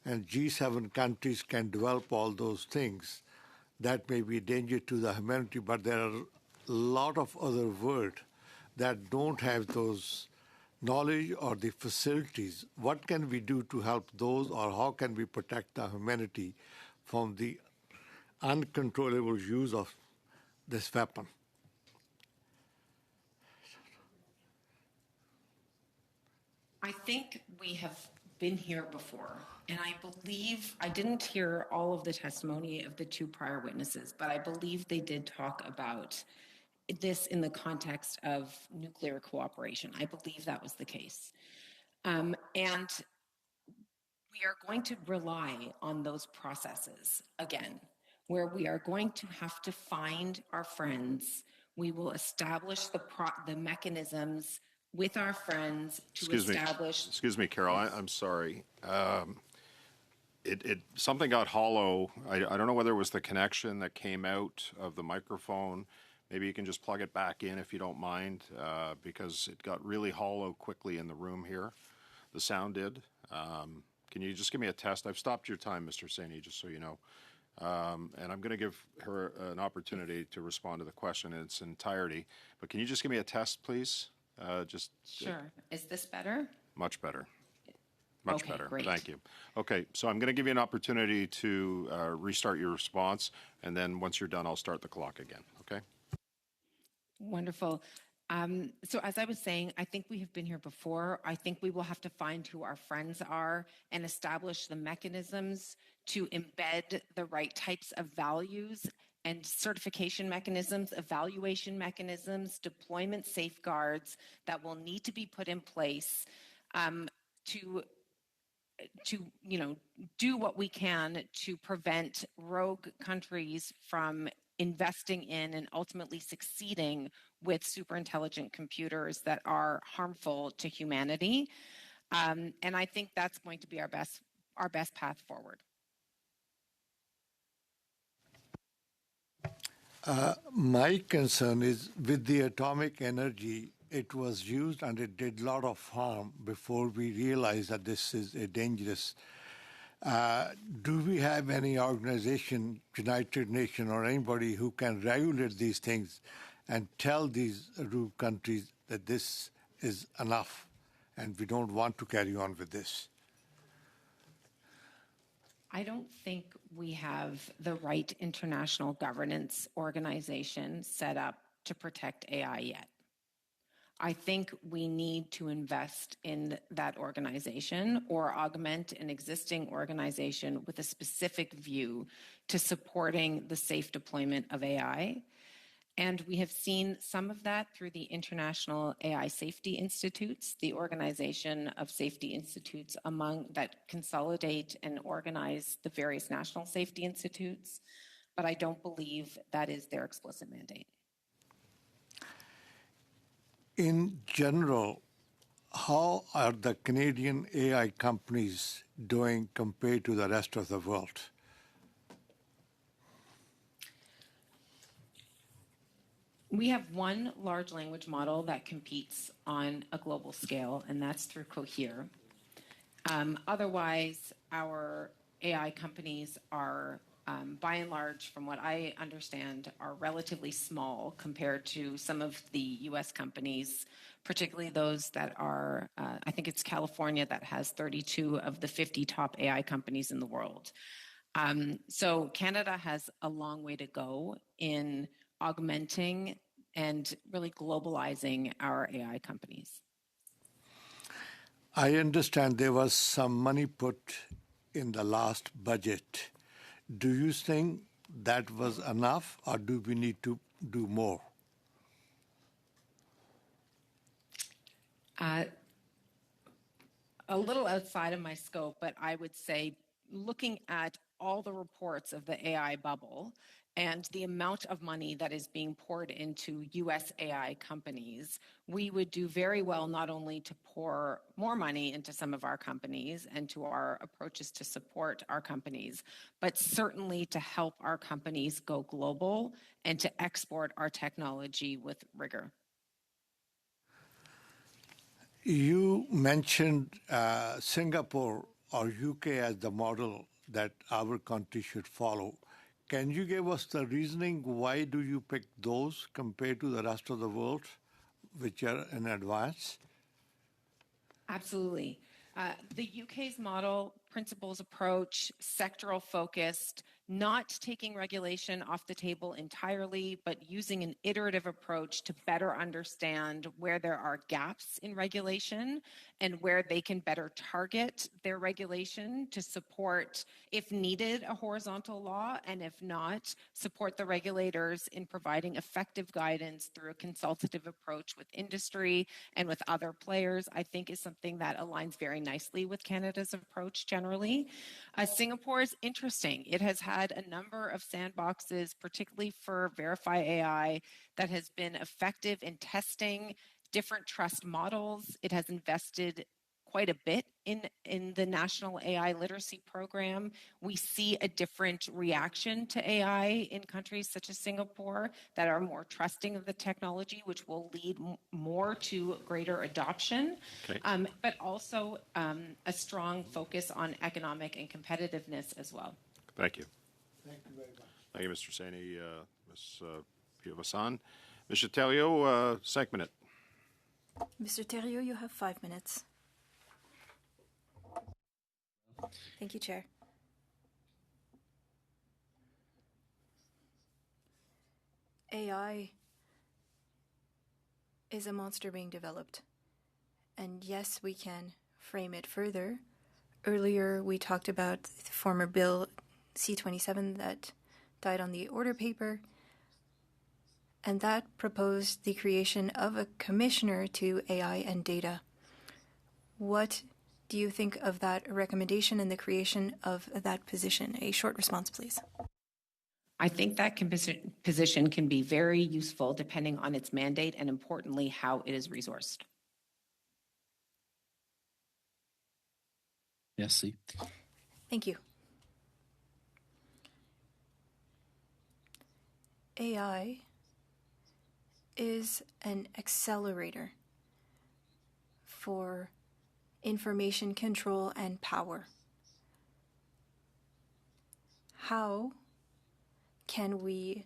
and G7 countries can develop all those things. That may be a danger to the humanity, but there are a lot of other world that don't have those knowledge or the facilities. What can we do to help those, or how can we protect the humanity from the uncontrollable use of this weapon? I think we have been here before, and I believe, I didn't hear all of the testimony of the two prior witnesses, but I believe they did talk about this in the context of nuclear cooperation. I believe that was the case. And we are going to rely on those processes again, where we are going to have to find our friends. We will establish the mechanisms with our friends to establish... Excuse me, Carol, I'm sorry. Something got hollow. I don't know whether it was the connection that came out of the microphone. Maybe you can just plug it back in if you don't mind, because it got really hollow quickly in the room here. The sound did. Can you just give me a test? I've stopped your time, Mr. Saini, just so you know. And I'm going to give her an opportunity to respond to the question in its entirety. But can you just give me a test, please? Sure. Is this better? Much better. Much better. Great. Thank you. Okay, so I'm going to give you an opportunity to restart your response, and then once you're done, I'll start the clock again, okay? Wonderful. So as I was saying, I think we have been here before. I think we will have to find who our friends are and establish the mechanisms to embed the right types of values and certification mechanisms, evaluation mechanisms, deployment safeguards that will need to be put in place to do what we can to prevent rogue countries from investing in and ultimately succeeding with super intelligent computers that are harmful to humanity. And I think that's going to be our best path forward. My concern is with the atomic energy, it was used and it did a lot of harm before we realized that this is a dangerous. Do we have any organization, United Nations or anybody who can regulate these things and tell these rogue countries that this is enough and we don't want to carry on with this? I don't think we have the right international governance organization set up to protect AI yet. I think we need to invest in that organization or augment an existing organization with a specific view to supporting the safe deployment of AI. And we have seen some of that through the International AI Safety Institutes, the organization of safety institutes that consolidate and organize the various national safety institutes. But I don't believe that is their explicit mandate. In general, how are the Canadian AI companies doing compared to the rest of the world? We have one large language model that competes on a global scale, and that's through Cohere. Otherwise, our AI companies are, by and large, from what I understand, are relatively small compared to some of the US companies, particularly those that are, I think it's California that has 32 of the 50 top AI companies in the world. So Canada has a long way to go in augmenting and really globalizing our AI companies. I understand there was some money put in the last budget. Do you think that was enough, or do we need to do more? A little outside of my scope, but I would say looking at all the reports of the AI bubble and the amount of money that is being poured into US AI companies, we would do very well not only to pour more money into some of our companies and to our approaches to support our companies, but certainly to help our companies go global and to export our technology with rigor. You mentioned Singapore or UK as the model that our country should follow. Can you give us the reasoning why do you pick those compared to the rest of the world, which are in advance? Absolutely. The UK's model, principles approach, sectoral focused, not taking regulation off the table entirely, but using an iterative approach to better understand where there are gaps in regulation and where they can better target their regulation to support, if needed, a horizontal law, and if not, support the regulators in providing effective guidance through a consultative approach with industry and with other players, I think is something that aligns very nicely with Canada's approach generally. Singapore is interesting. It has had a number of sandboxes, particularly for Verify AI, that has been effective in testing different trust models. It has invested quite a bit in the National AI Literacy Program. We see a different reaction to AI in countries such as Singapore that are more trusting of the technology, which will lead more to greater adoption, but also a strong focus on economic and competitiveness as well. Thank you. Thank you very much. Thank you, Mr. Saini. Ms. Piovasan. Mr. Thériault, 5 minutes. Mr. Thériault, you have 5 minutes. Thank you, Chair. AI is a monster being developed. And yes, we can frame it further. Earlier, we talked about the former bill C-27 that died on the order paper, and that proposed the creation of a commissioner to AI and data. What do you think of that recommendation and the creation of that position? A short response, please. I think that position can be very useful depending on its mandate and, importantly, how it is resourced. Merci. Thank you. AI is an accelerator for information control and power. How can we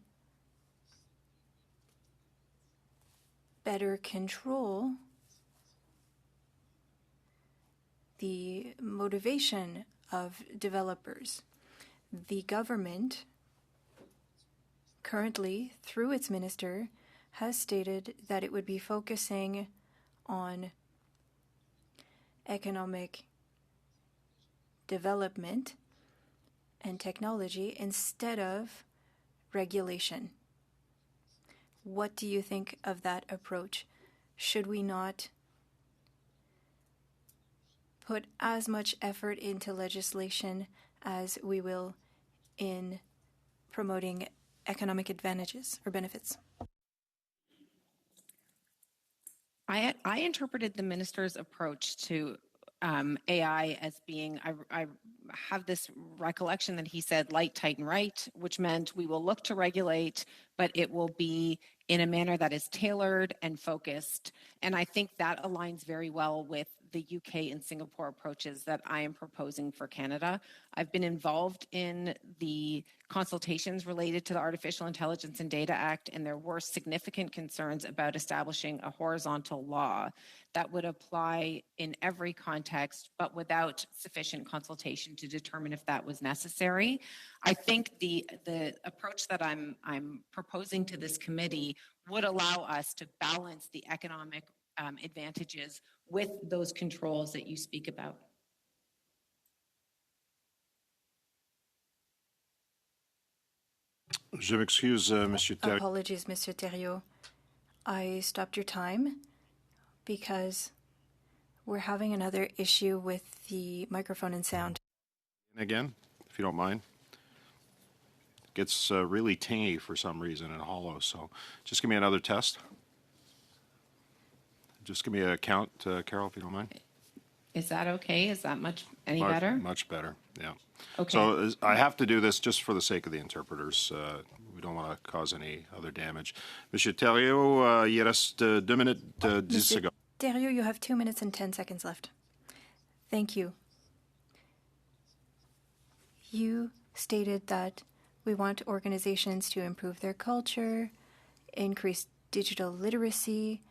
better control the motivation of developers? The government currently, through its minister, has stated that it would be focusing on economic development and technology instead of regulation. What do you think of that approach? Should we not put as much effort into legislation as we will in promoting economic advantages or benefits? I interpreted the minister's approach to AI as being, I have this recollection that he said light, tight, and right, which meant we will look to regulate, but it will be in a manner that is tailored and focused. And I think that aligns very well with the UK and Singapore approaches that I am proposing for Canada. I've been involved in the consultations related to the Artificial Intelligence and Data Act, and there were significant concerns about establishing a horizontal law that would apply in every context, but without sufficient consultation to determine if that was necessary. I think the approach that I'm proposing to this committee would allow us to balance the economic advantages with those controls that you speak about. Je m'excuse, Monsieur Thériault. Apologies, Mr. Thériault. I stopped your time because we're having another issue with the microphone and sound. Again, if you don't mind. It gets really tingy for some reason and hollow, so just give me another test. Just give me a count, Carol, if you don't mind. Is that okay? Is that any better? Much better, yeah. Okay. So I have to do this just for the sake of the interpreters. We don't want to cause any other damage. Monsieur Thériault, il reste 2 minutes 10 secondes. Thériault, you have 2 minutes and 10 seconds left. Thank you. You stated that we want organizations to improve their culture, increase digital literacy,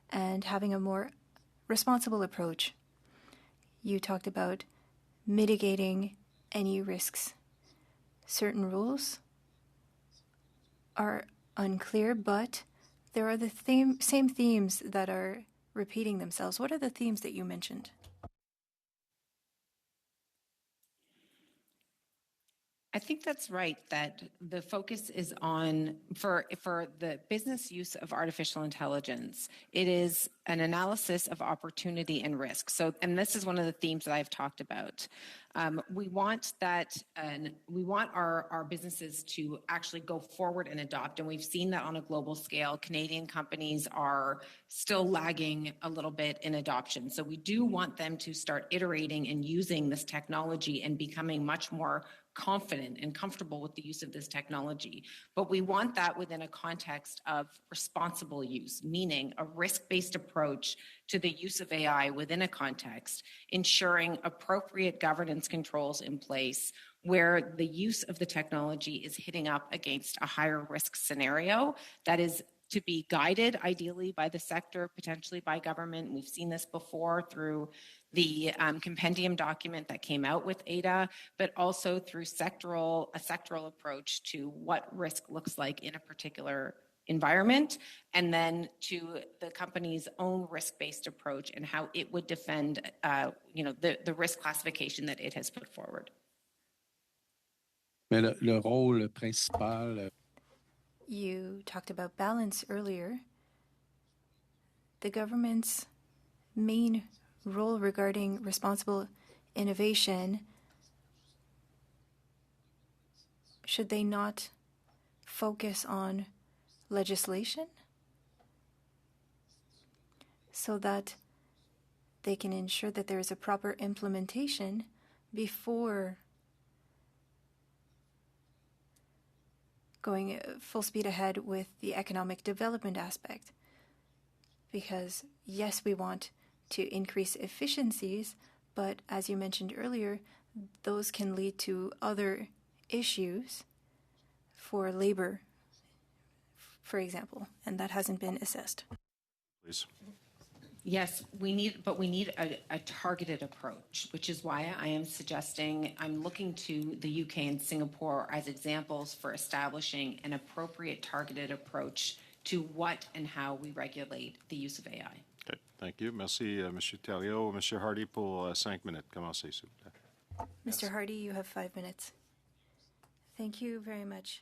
and having a more responsible approach. You talked about mitigating any risks. Certain rules are unclear, but there are the same themes that are repeating themselves. What are the themes that you mentioned? I think that's right, that the focus is on, for the business use of artificial intelligence, it is an analysis of opportunity and risk. So, and this is one of the themes that I've talked about. We want that, and we want our businesses to actually go forward and adopt. And we've seen that on a global scale. Canadian companies are still lagging a little bit in adoption. So we do want them to start iterating and using this technology and becoming much more confident and comfortable with the use of this technology. But we want that within a context of responsible use, meaning a risk-based approach to the use of AI within a context, ensuring appropriate governance controls in place where the use of the technology is hitting up against a higher risk scenario that is to be guided ideally by the sector, potentially by government. We've seen this before through the compendium document that came out with ADA, but also through a sectoral approach to what risk looks like in a particular environment, and then to the company's own risk-based approach and how it would defend the risk classification that it has put forward. Mais le rôle principal. You talked about balance earlier. The government's main role regarding responsible innovation, should they not focus on legislation so that they can ensure that there is a proper implementation before going full speed ahead with the economic development aspect? Because yes, we want to increase efficiencies, but as you mentioned earlier, those can lead to other issues for labor, for example, and that hasn't been assessed. Please. Yes, we need a targeted approach, which is why I am suggesting, I'm looking to the UK and Singapore as examples for establishing an appropriate targeted approach to what and how we regulate the use of AI. Okay, thank you. Merci, Monsieur Thériault. Monsieur Hardy, pour 5 minutes. Commencez, s'il vous plaît. Mr. Hardy, you have 5 minutes. Thank you very much.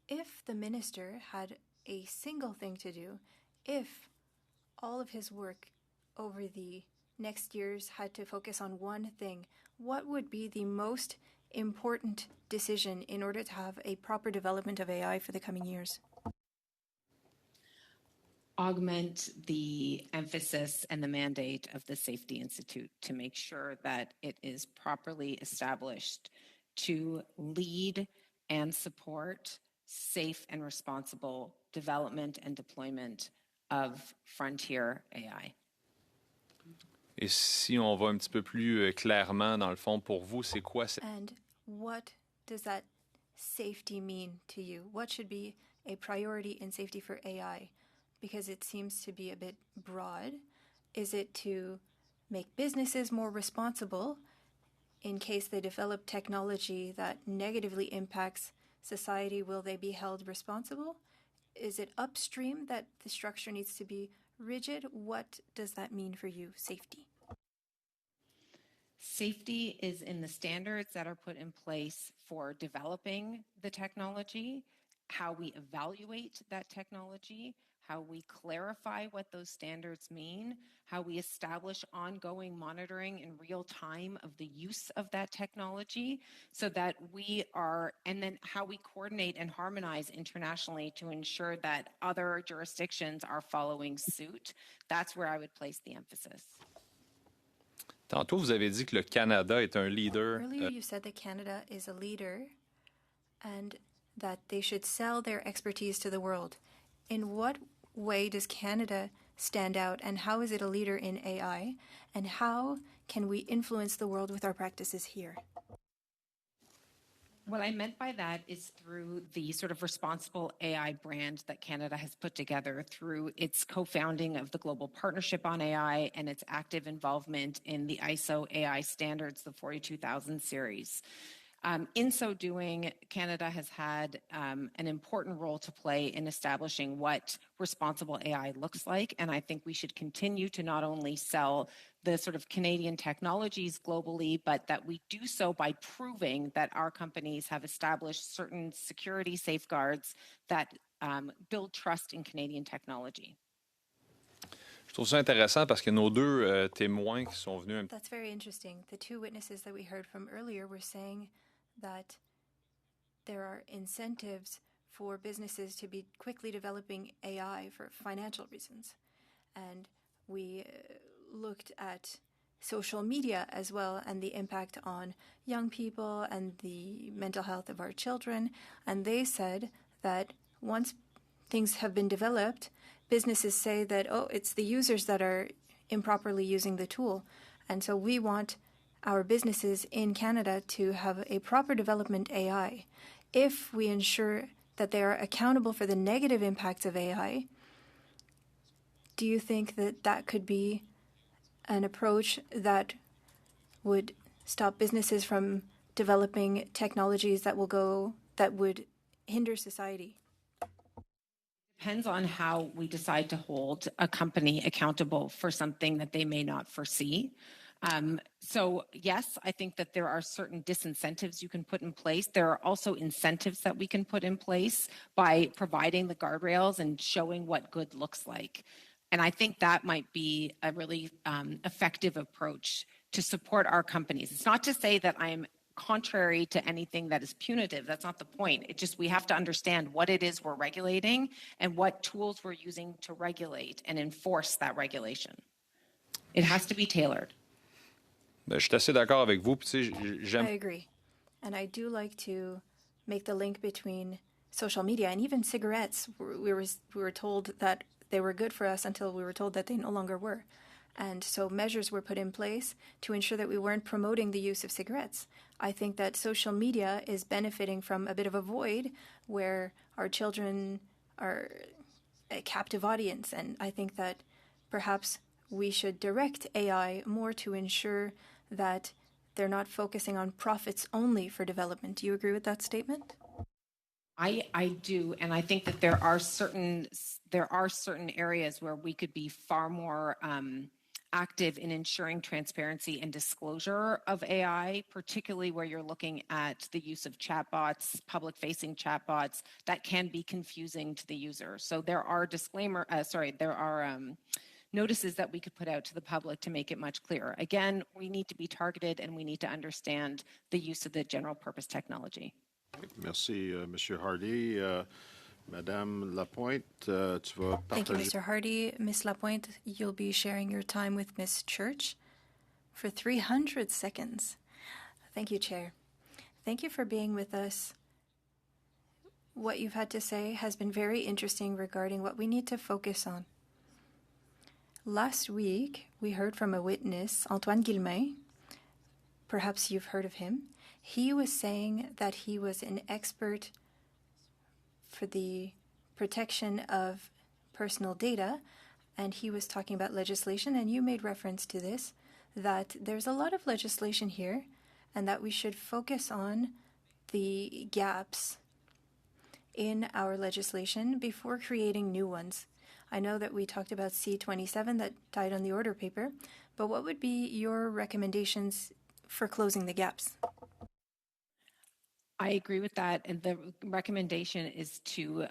If the minister had a single thing to do, if all of his work over the next years had to focus on one thing, what would be the most important decision in order to have a proper development of AI for the coming years? Augment the emphasis and the mandate of the Safety Institute to make sure that it is properly established to lead and support safe and responsible development and deployment of frontier AI. Et si on va un petit peu plus clairement, dans le fond, pour vous, c'est quoi? And what does that safety mean to you? What should be a priority in safety for AI? Because it seems to be a bit broad. Is it to make businesses more responsible in case they develop technology that negatively impacts society? Will they be held responsible? Is it upstream that the structure needs to be rigid? What does that mean for you, safety? Safety is in the standards that are put in place for developing the technology, how we evaluate that technology, how we clarify what those standards mean, how we establish ongoing monitoring in real time of the use of that technology so that we are, and then how we coordinate and harmonize internationally to ensure that other jurisdictions are following suit. That's where I would place the emphasis. Tantôt, vous avez dit que le Canada est un leader. Earlier you said that Canada is a leader and that they should sell their expertise to the world. In what way does Canada stand out, and how is it a leader in AI, and how can we influence the world with our practices here? What I meant by that is through the sort of responsible AI brand that Canada has put together through its co-founding of the Global Partnership on AI and its active involvement in the ISO AI standards, the 42000 series. In so doing, Canada has had an important role to play in establishing what responsible AI looks like, and I think we should continue to not only sell the sort of Canadian technologies globally, but that we do so by proving that our companies have established certain security safeguards that build trust in Canadian technology. Je trouve ça intéressant parce que nos deux témoins qui sont venus. That's very interesting. The two witnesses that we heard from earlier were saying that there are incentives for businesses to be quickly developing AI for financial reasons. And we looked at social media as well and the impact on young people and the mental health of our children. And they said that once things have been developed, businesses say that, oh, it's the users that are improperly using the tool. And so we want our businesses in Canada to have a proper development AI. If we ensure that they are accountable for the negative impacts of AI, do you think that that could be an approach that would stop businesses from developing technologies that would hinder society? Depends on how we decide to hold a company accountable for something that they may not foresee. So yes, I think that there are certain disincentives you can put in place. There are also incentives that we can put in place by providing the guardrails and showing what good looks like. And I think that might be a really effective approach to support our companies. It's not to say that I'm contrary to anything that is punitive. That's not the point. It's just we have to understand what it is we're regulating and what tools we're using to regulate and enforce that regulation. It has to be tailored. Ben, je suis assez d'accord avec vous. I agree. And I do like to make the link between social media and even cigarettes. We were told that they were good for us until we were told that they no longer were. And so measures were put in place to ensure that we weren't promoting the use of cigarettes. I think that social media is benefiting from a bit of a void where our children are a captive audience. And I think that perhaps we should direct AI more to ensure that they're not focusing on profits only for development. Do you agree with that statement? I do, and I think that there are certain areas where we could be far more active in ensuring transparency and disclosure of AI, particularly where you're looking at the use of chatbots, public-facing chatbots, that can be confusing to the user. So there are notices that we could put out to the public to make it much clearer. Again, we need to be targeted and we need to understand the use of the general purpose technology. Merci, Monsieur Hardy. Madame Lapointe, tu vas Thank you, partager. Mr. Hardy. Ms. Lapointe, you'll be sharing your time with Ms. Church for 300 seconds. Thank you, Chair. Thank you for being with us. What you've had to say has been very interesting regarding what we need to focus on. Last week, we heard from a witness, Antoine Guilmain. Perhaps you've heard of him. He was saying that he was an expert for the protection of personal data, and he was talking about legislation, and you made reference to this, that there's a lot of legislation here, and that we should focus on the gaps in our legislation before creating new ones. I know that we talked about C27 that died on the order paper, but what would be your recommendations for closing the gaps? I agree with that. And the recommendation is to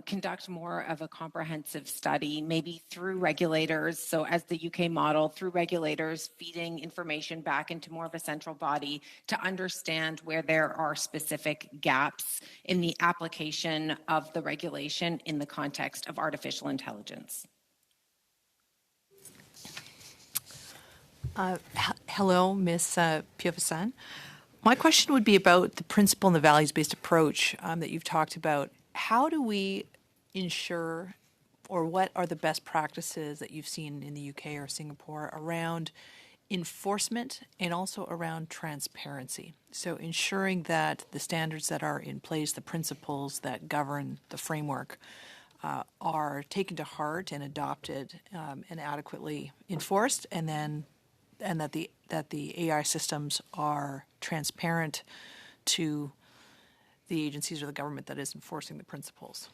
conduct more of a comprehensive study, maybe through regulators. So as the UK model, through regulators feeding information back into more of a central body to understand where there are specific gaps in the application of the regulation in the context of artificial intelligence. Hello, Ms. Piovesan. My question would be about the principle and the values-based approach that you've talked about. How do we ensure, or what are the best practices that you've seen in the UK or Singapore around enforcement and also around transparency? So ensuring that the standards that are in place, the principles that govern the framework, are taken to heart and adopted and adequately enforced, and that the AI systems are transparent to the agencies or the government that is enforcing the principles.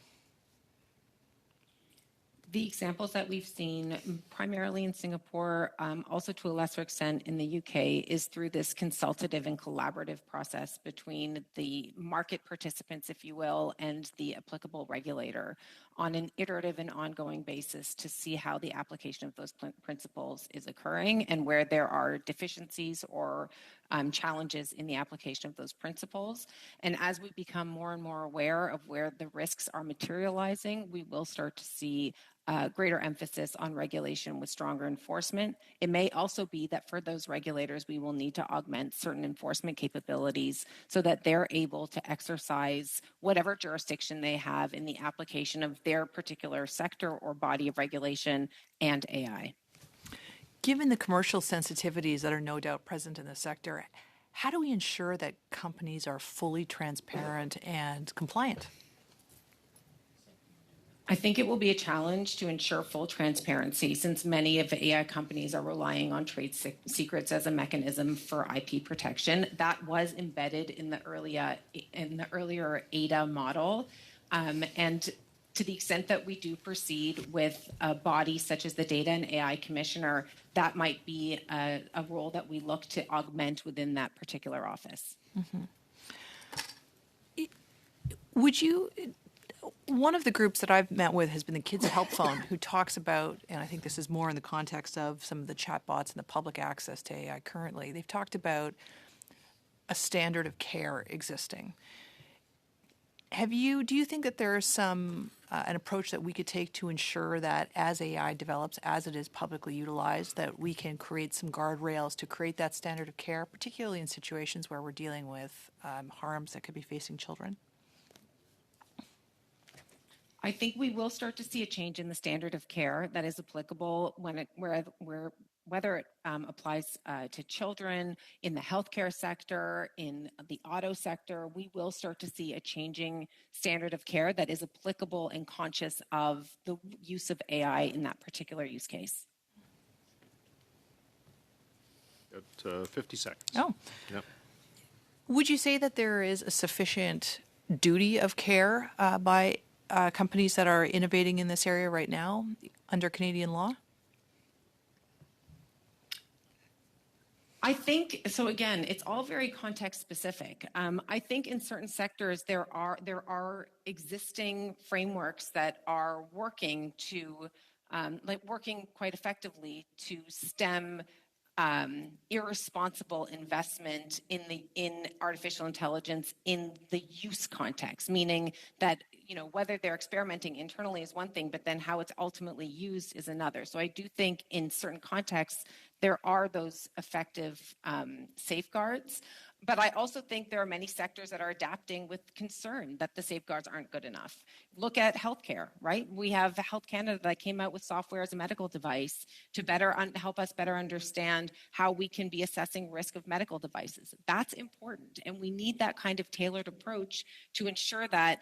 The examples that we've seen primarily in Singapore, also to a lesser extent in the UK, is through this consultative and collaborative process between the market participants, if you will, and the applicable regulator on an iterative and ongoing basis to see how the application of those principles is occurring and where there are deficiencies or challenges in the application of those principles. And as we become more and more aware of where the risks are materializing, we will start to see greater emphasis on regulation with stronger enforcement. It may also be that for those regulators, we will need to augment certain enforcement capabilities so that they're able to exercise whatever jurisdiction they have in the application of their particular sector or body of regulation and AI. Given the commercial sensitivities that are no doubt present in the sector, how do we ensure that companies are fully transparent and compliant? I think it will be a challenge to ensure full transparency since many of the AI companies are relying on trade secrets as a mechanism for IP protection. That was embedded in the earlier ADA model. And to the extent that we do proceed with a body such as the Data and AI Commissioner, that might be a role that we look to augment within that particular office. Mm-hmm. One of the groups that I've met with has been the Kids Help Phone, who talks about, and I think this is more in the context of some of the chatbots and the public access to AI currently, they've talked about a standard of care existing. Do you think that there is an approach that we could take to ensure that as AI develops, as it is publicly utilized, that we can create some guardrails to create that standard of care, particularly in situations where we're dealing with harms that could be facing children? I think we will start to see a change in the standard of care that is applicable whether it applies to children in the healthcare sector, in the auto sector. We will start to see a changing standard of care that is applicable and conscious of the use of AI in that particular use case. At 50 seconds. Oh. Yep. Would you say that there is a sufficient duty of care by companies that are innovating in this area right now under Canadian law? I think so. Again, it's all very context specific. I think in certain sectors there are existing frameworks that are working to working quite effectively to stem irresponsible investment in artificial intelligence in the use context, meaning that whether they're experimenting internally is one thing, but then how it's ultimately used is another. So I do think in certain contexts there are those effective safeguards. But I also think there are many sectors that are adapting with concern that the safeguards aren't good enough. Look at healthcare, right? We have Health Canada that came out with software as a medical device to better help us better understand how we can be assessing risk of medical devices. That's important, and we need that kind of tailored approach to ensure that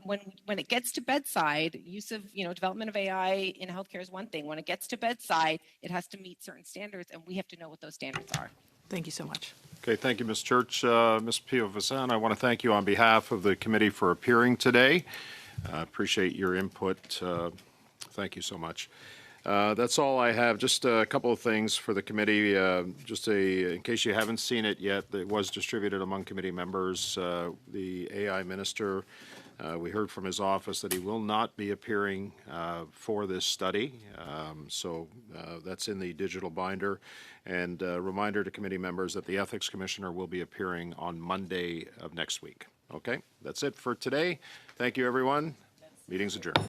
when it gets to bedside, use of development of AI in healthcare is one thing. When it gets to bedside, it has to meet certain standards, and we have to know what those standards are. Thank you so much. Okay, thank you, Ms. Church. Ms. Pio-Vassan, I want to thank you on behalf of the committee for appearing today. Appreciate your input. Thank you so much. That's all I have. Just a couple of things for the committee. In case you haven't seen it yet, it was distributed among committee members. The AI minister, we heard from his office that he will not be appearing for this study. So that's in the digital binder. And a reminder to committee members that the ethics commissioner will be appearing on Monday of next week. Okay, that's it for today. Thank you, everyone. Meeting's adjourned.